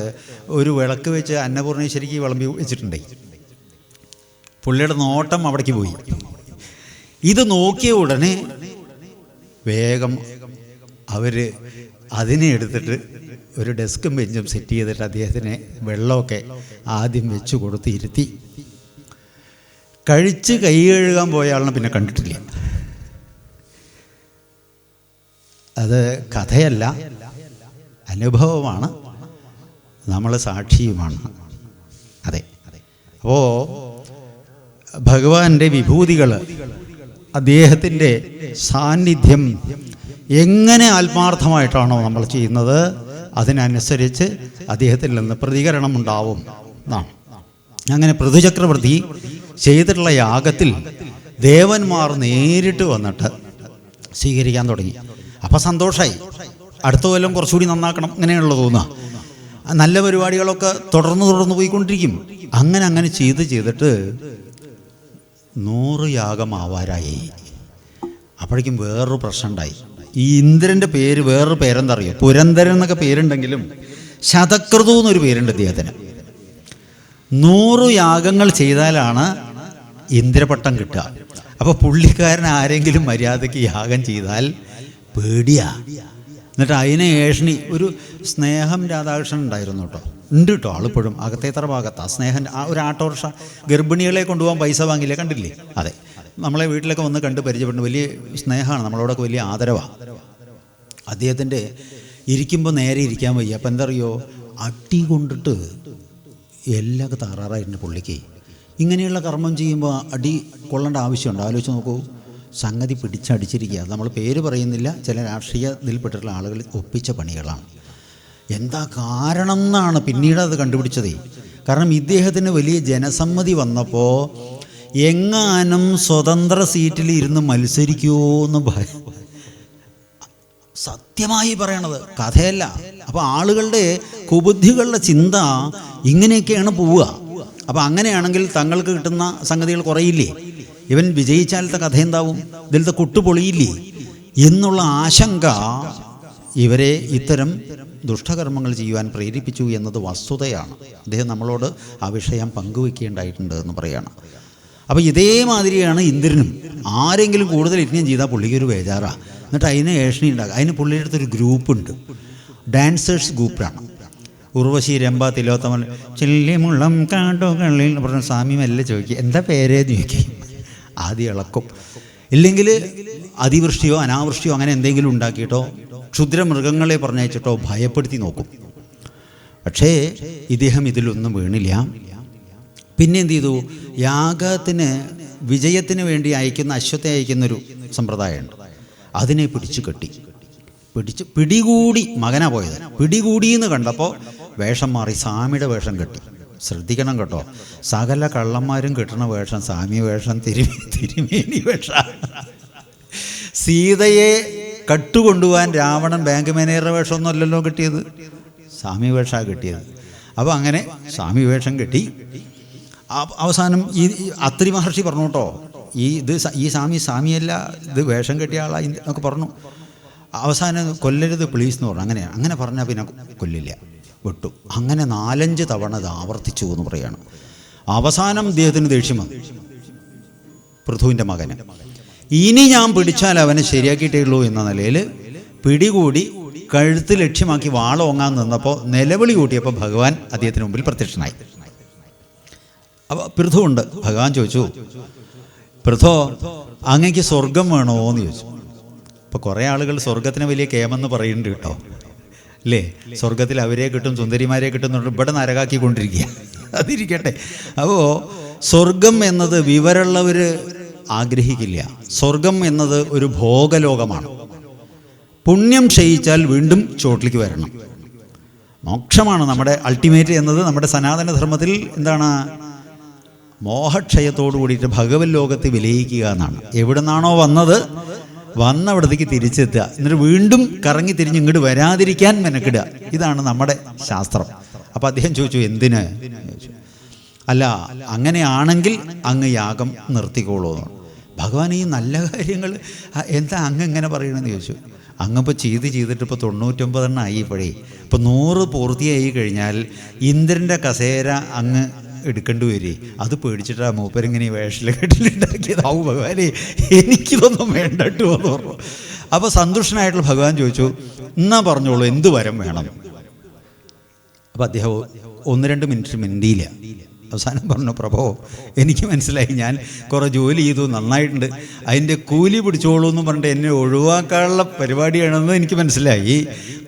ഒരു വിളക്ക് വെച്ച് അന്നപൂർണേശ്വരിക്ക് വിളമ്പി വെച്ചിട്ടുണ്ടേ. പുള്ളിയുടെ നോട്ടം അവിടേക്ക് പോയി. ഇത് നോക്കിയ ഉടനെ വേഗം അവർ അതിനെ എടുത്തിട്ട് ഒരു ഡെസ്കും ബെഞ്ചും സെറ്റ് ചെയ്തിട്ട് അദ്ദേഹത്തിന് വെള്ളമൊക്കെ ആദ്യം വെച്ച് കൊടുത്ത് ഇരുത്തി. കഴിച്ച് കൈ കഴുകാൻ പോയ ആളിനെ പിന്നെ കണ്ടിട്ടില്ല. അത് കഥയല്ല, അനുഭവമാണ്, നമ്മൾ സാക്ഷിയുമാണ്. അതെ. അപ്പോൾ ഭഗവാന്റെ വിഭൂതികൾ, അദ്ദേഹത്തിൻ്റെ സാന്നിധ്യം എങ്ങനെ ആത്മാർത്ഥമായിട്ടാണോ നമ്മൾ ചെയ്യുന്നത് അതിനനുസരിച്ച് അദ്ദേഹത്തിൽ നിന്ന് പ്രതികരണം ഉണ്ടാവും എന്നാണ്. അങ്ങനെ പൃഥുചക്രവർത്തി ചെയ്തിട്ടുള്ള യാഗത്തിൽ ദേവന്മാർ നേരിട്ട് വന്നിട്ട് സ്വീകരിക്കാൻ തുടങ്ങി. അപ്പം സന്തോഷമായി. അടുത്ത കൊല്ലം കുറച്ചുകൂടി നന്നാക്കണം അങ്ങനെയുള്ള തോന്നുക. നല്ല പരിപാടികളൊക്കെ തുടർന്ന് പോയിക്കൊണ്ടിരിക്കും. അങ്ങനെ ചെയ്തിട്ട് 100 യാഗം ആവാരായി. അപ്പോഴേക്കും വേറൊരു പ്രശ്നം ഉണ്ടായി. ഈ ഇന്ദ്രൻ്റെ പേര് വേറൊരു പേരെന്താ അറിയോ? പുരന്തരൻ എന്നൊക്കെ പേരുണ്ടെങ്കിലും ശതക്രതു എന്നൊരു പേരുണ്ട് അദ്ദേഹത്തിന്. 100 യാഗങ്ങൾ ചെയ്താലാണ് ഇന്ദ്രപട്ടം കിട്ടുക. അപ്പോൾ പുള്ളിക്കാരൻ ആരെങ്കിലും മര്യാദയ്ക്ക് യാഗം ചെയ്താൽ പേടിയാ. എന്നിട്ട് അതിനെ ഏഷണി ഒരു സ്നേഹം രാധാകൃഷ്ണൻ ഉണ്ടായിരുന്നു കേട്ടോ, ഉണ്ട് കേട്ടോ, ആളിപ്പോഴും അകത്തേത്തറ ഭാഗത്താണ് സ്നേഹം. ഒരു ആട്ടോറിക്ഷ ഗർഭിണികളെ കൊണ്ടുപോകാൻ പൈസ വാങ്ങിയില്ലേ, കണ്ടില്ലേ? അതെ, നമ്മളെ വീട്ടിലൊക്കെ വന്ന് കണ്ട് പരിചയപ്പെടുന്നു. വലിയ സ്നേഹമാണ്, നമ്മളോടൊക്കെ വലിയ ആദരവാണ്. അദ്ദേഹത്തിൻ്റെ ഇരിക്കുമ്പോൾ നേരെ ഇരിക്കാൻ വയ്യ. അപ്പം എന്താ അറിയോ, അടി കൊണ്ടിട്ട് എല്ലാം തകരാറായിട്ടുണ്ട് പുള്ളിക്ക്. ഇങ്ങനെയുള്ള കർമ്മം ചെയ്യുമ്പോൾ അടി കൊള്ളേണ്ട ആവശ്യമുണ്ട്? ആലോചിച്ച് നോക്കൂ. സംഗതി പിടിച്ചടിച്ചിരിക്കുക. നമ്മൾ പേര് പറയുന്നില്ല, ചില രാഷ്ട്രീയത്തിൽപ്പെട്ടിട്ടുള്ള ആളുകൾ ഒപ്പിച്ച പണികളാണ്. എന്താ കാരണം എന്നാണ് പിന്നീട് അത് കണ്ടുപിടിച്ചതേ. കാരണം ഇദ്ദേഹത്തിന് വലിയ ജനസമ്മതി വന്നപ്പോൾ എങ്ങാനും സ്വതന്ത്ര സീറ്റിൽ ഇരുന്ന് മത്സരിക്കുമോ എന്ന് സത്യമായി പറയണത്, കഥയല്ല. അപ്പോൾ ആളുകളുടെ കുബുദ്ധികളുടെ ചിന്ത ഇങ്ങനെയൊക്കെയാണ് പോവുക. അപ്പോൾ അങ്ങനെയാണെങ്കിൽ തങ്ങൾക്ക് കിട്ടുന്ന സംഗതികൾ കുറയില്ലേ? ഇവൻ വിജയിച്ചാലത്തെ കഥ എന്താവും? ഇതിലത്തെ കുട്ടുപൊളിയില്ലേ എന്നുള്ള ആശങ്ക ഇവരെ ഇത്തരം ദുഷ്ടകർമ്മങ്ങൾ ചെയ്യുവാൻ പ്രേരിപ്പിച്ചു എന്നത് വസ്തുതയാണ്. അദ്ദേഹം നമ്മളോട് ആ വിഷയം പങ്കുവെക്കേണ്ടായിട്ടുണ്ട് എന്ന് പറയുകയാണ്. അപ്പോൾ ഇതേമാതിരിയാണ് ഇന്ദ്രനും. ആരെങ്കിലും കൂടുതൽ യജ്ഞം ചെയ്താൽ പുള്ളിക്കൊരു ബേജാറാണ്. എന്നിട്ട് അതിന് ഏഷണി ഉണ്ടാക്കുക. അതിന് പുള്ളിയുടെ അടുത്തൊരു ഗ്രൂപ്പുണ്ട്, ഡാൻസേഴ്സ് ഗ്രൂപ്പാണ്. ഉർവശി, രംഭ, തിലോത്തമൻ, ചെല്ലിമുള്ളം കാട്ടുകളിൽ പറഞ്ഞ സ്വാമി മെല്ലെ ചോദിക്കുക എന്താ പേരേന്ന് ചോദിക്കും. ആദ്യം ഇളക്കും. ഇല്ലെങ്കിൽ അതിവൃഷ്ടിയോ അനാവൃഷ്ടിയോ അങ്ങനെ എന്തെങ്കിലും ഉണ്ടാക്കിയിട്ടോ ക്ഷുദ്രമൃഗങ്ങളെ പറഞ്ഞയച്ചിട്ടോ ഭയപ്പെടുത്തി നോക്കും. പക്ഷേ ഇദ്ദേഹം ഇതിലൊന്നും വീണില്ല. പിന്നെ എന്ത് ചെയ്തു? യാഗത്തിന് വിജയത്തിന് വേണ്ടി അയക്കുന്ന അശ്വത്തെ അയക്കുന്നൊരു സമ്പ്രദായമുണ്ട്. അതിനെ പിടിച്ചു കെട്ടി. പിടികൂടി മകനാ പോയത്. പിടികൂടിയെന്ന് കണ്ടപ്പോൾ വേഷം മാറി സ്വാമിയുടെ വേഷം കെട്ടി. ശ്രദ്ധിക്കണം കേട്ടോ, സകല കള്ളന്മാരും കെട്ടുന്ന വേഷം സ്വാമി വേഷം, തിരുമേനി വേഷം. സീതയെ കട്ടുകൊണ്ടുപോകാൻ രാവണൻ ബാങ്ക് മാനേജറുടെ വേഷമൊന്നും അല്ലല്ലോ കിട്ടിയത്, സ്വാമി വേഷമാണ് കിട്ടിയത്. അപ്പോൾ അങ്ങനെ സ്വാമി വേഷം കെട്ടി. അവസാനം ഈ അത്രി മഹർഷി പറഞ്ഞു കേട്ടോ, ഈ സ്വാമിയല്ല, ഇത് വേഷം കെട്ടിയ ആളാ എന്നൊക്കെ പറഞ്ഞു. അവസാനം കൊല്ലരുത് പ്ലീസ് എന്ന് പറഞ്ഞു. അങ്ങനെ പറഞ്ഞാൽ പിന്നെ കൊല്ലില്ല, വിട്ടു. അങ്ങനെ 4-5 തവണ ഇത് ആവർത്തിച്ചു എന്ന് പറയാണ്. അവസാനം ഇദ്ദേഹത്തിന് ദേഷ്യം വന്നു, പൃഥുവിൻ്റെ മകന്. ഇനി ഞാൻ പിടിച്ചാൽ അവനെ ശരിയാക്കിയിട്ടേ ഉള്ളൂ എന്ന നിലയിൽ പിടികൂടി കഴുത്ത് ലക്ഷ്യമാക്കി വാളോങ്ങാൻ നിന്നപ്പോൾ നിലവിളി കൂട്ടിയപ്പോൾ ഭഗവാൻ അദ്ദേഹത്തിന് മുമ്പിൽ പ്രത്യക്ഷനായി. അപ്പോൾ പൃഥു ഉണ്ട്. ഭഗവാൻ ചോദിച്ചു, പൃഥോ അങ്ങേക്ക് സ്വർഗം വേണോ എന്ന് ചോദിച്ചു. ഇപ്പോൾ കുറേ ആളുകൾ സ്വർഗത്തിന് വലിയ കേമെന്ന് പറയുന്നുണ്ട് കേട്ടോ, അല്ലേ? സ്വർഗത്തിൽ അവരെ കിട്ടും, സുന്ദരിമാരെ കിട്ടുന്നുണ്ട്. ഇവിടെ നരകാക്കിക്കൊണ്ടിരിക്കുക, അതിരിക്കട്ടെ. അപ്പോൾ സ്വർഗം എന്നത് വിവരമുള്ളവർ ആഗ്രഹിക്കില്ല. സ്വർഗം എന്നത് ഒരു ഭോഗലോകമാണ്. പുണ്യം ക്ഷയിച്ചാൽ വീണ്ടും ചോട്ടിലേക്ക് വരണം. മോക്ഷമാണ് നമ്മുടെ അൾട്ടിമേറ്റ് എന്നത് നമ്മുടെ സനാതന ധർമ്മത്തിൽ എന്താണ്? മോഹക്ഷയത്തോടു കൂടിയിട്ട് ഭഗവത് ലോകത്തെ വിലയിക്കുക എന്നാണ്. എവിടെ നിന്നാണോ വന്നവിടത്തേക്ക് തിരിച്ചെത്തുക, എന്നിട്ട് വീണ്ടും കറങ്ങി തിരിഞ്ഞ് ഇങ്ങോട്ട് വരാതിരിക്കാൻ മെനക്കിടുക. ഇതാണ് നമ്മുടെ ശാസ്ത്രം. അപ്പോൾ അദ്ദേഹം ചോദിച്ചു, എന്തിന്? അല്ല, അങ്ങനെയാണെങ്കിൽ അങ്ങ് യാഗം നിർത്തിക്കോളൂ. ഭഗവാൻ ഈ നല്ല കാര്യങ്ങൾ എന്താ അങ്ങ് എങ്ങനെ പറയണമെന്ന് ചോദിച്ചു. അങ്ങപ്പോൾ ചെയ്തിട്ട് ഇപ്പോൾ 99 ആയി ഇപ്പോഴേ. ഇപ്പോൾ 100 പൂർത്തിയായി കഴിഞ്ഞാൽ ഇന്ദ്രൻ്റെ കസേര അങ്ങ് എടുക്കേണ്ടി വരേ. അത് പേടിച്ചിട്ടാ മൂപ്പരിങ്ങനെ വേഷല കെട്ടിലുണ്ടാക്കിയതാവും. ഭഗവാനെ എനിക്കിതൊന്നും വേണ്ടട്ടോ എന്ന് പറഞ്ഞു. അപ്പോൾ സന്തുഷ്ടനായിട്ടുള്ള ഭഗവാൻ ചോദിച്ചു, എന്നാ പറഞ്ഞോളൂ എന്ത് വരം വേണം. അപ്പോൾ അദ്ദേഹം 1-2 മിനിറ്റ് മിണ്ടിയില്ല. അവസാനം പറഞ്ഞു, പ്രഭോ എനിക്ക് മനസ്സിലായി, ഞാൻ കുറേ ജോലി ചെയ്തു, നന്നായിട്ടുണ്ട്, അതിൻ്റെ കൂലി പിടിച്ചോളൂ എന്ന് പറഞ്ഞിട്ട് എന്നെ ഒഴിവാക്കാനുള്ള പരിപാടിയാണെന്ന് എനിക്ക് മനസ്സിലായി.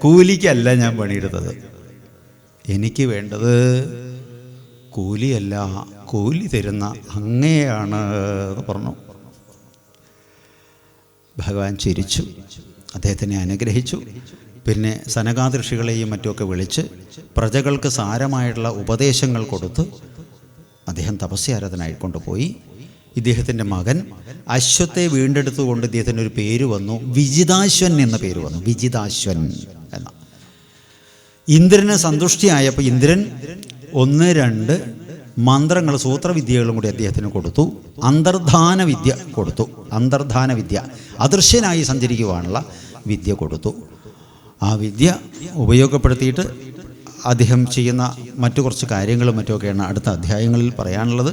കൂലിക്കല്ല ഞാൻ പണിയെടുത്തത്, എനിക്ക് വേണ്ടത് കൂലിയല്ല, കൂലി തരുന്ന അങ്ങയാണ് എന്ന് പറഞ്ഞു. ഭഗവാൻ ചിരിച്ചു, അദ്ദേഹത്തിനെ അനുഗ്രഹിച്ചു. പിന്നെ സനകാദൃഷികളെയും മറ്റുമൊക്കെ വിളിച്ച് പ്രജകൾക്ക് സാരമായിട്ടുള്ള ഉപദേശങ്ങൾ കൊടുത്ത് അദ്ദേഹം തപസ്യാരാധനായി കൊണ്ടുപോയി. ഇദ്ദേഹത്തിൻ്റെ മകൻ അശ്വത്തെ വീണ്ടെടുത്തുകൊണ്ട് ഇദ്ദേഹത്തിൻ്റെ ഒരു പേര് വന്നു, വിജിതാശ്വൻ എന്ന പേര് വന്നു, വിജിതാശ്വൻ എന്ന. ഇന്ദ്രന് സന്തുഷ്ടിയായപ്പോൾ ഇന്ദ്രൻ 1-2 മന്ത്രങ്ങൾ, സൂത്രവിദ്യകളും കൂടി അദ്ദേഹത്തിന് കൊടുത്തു. അന്തർധാന വിദ്യ കൊടുത്തു. അന്തർധാന വിദ്യ, അദൃശ്യനായി സഞ്ചരിക്കുവാനുള്ള വിദ്യ കൊടുത്തു. ആ വിദ്യ ഉപയോഗപ്പെടുത്തിയിട്ട് അദ്ദേഹം ചെയ്യുന്ന മറ്റു കുറച്ച് കാര്യങ്ങളും മറ്റുമൊക്കെയാണ് അടുത്ത അധ്യായങ്ങളിൽ പറയാനുള്ളത്.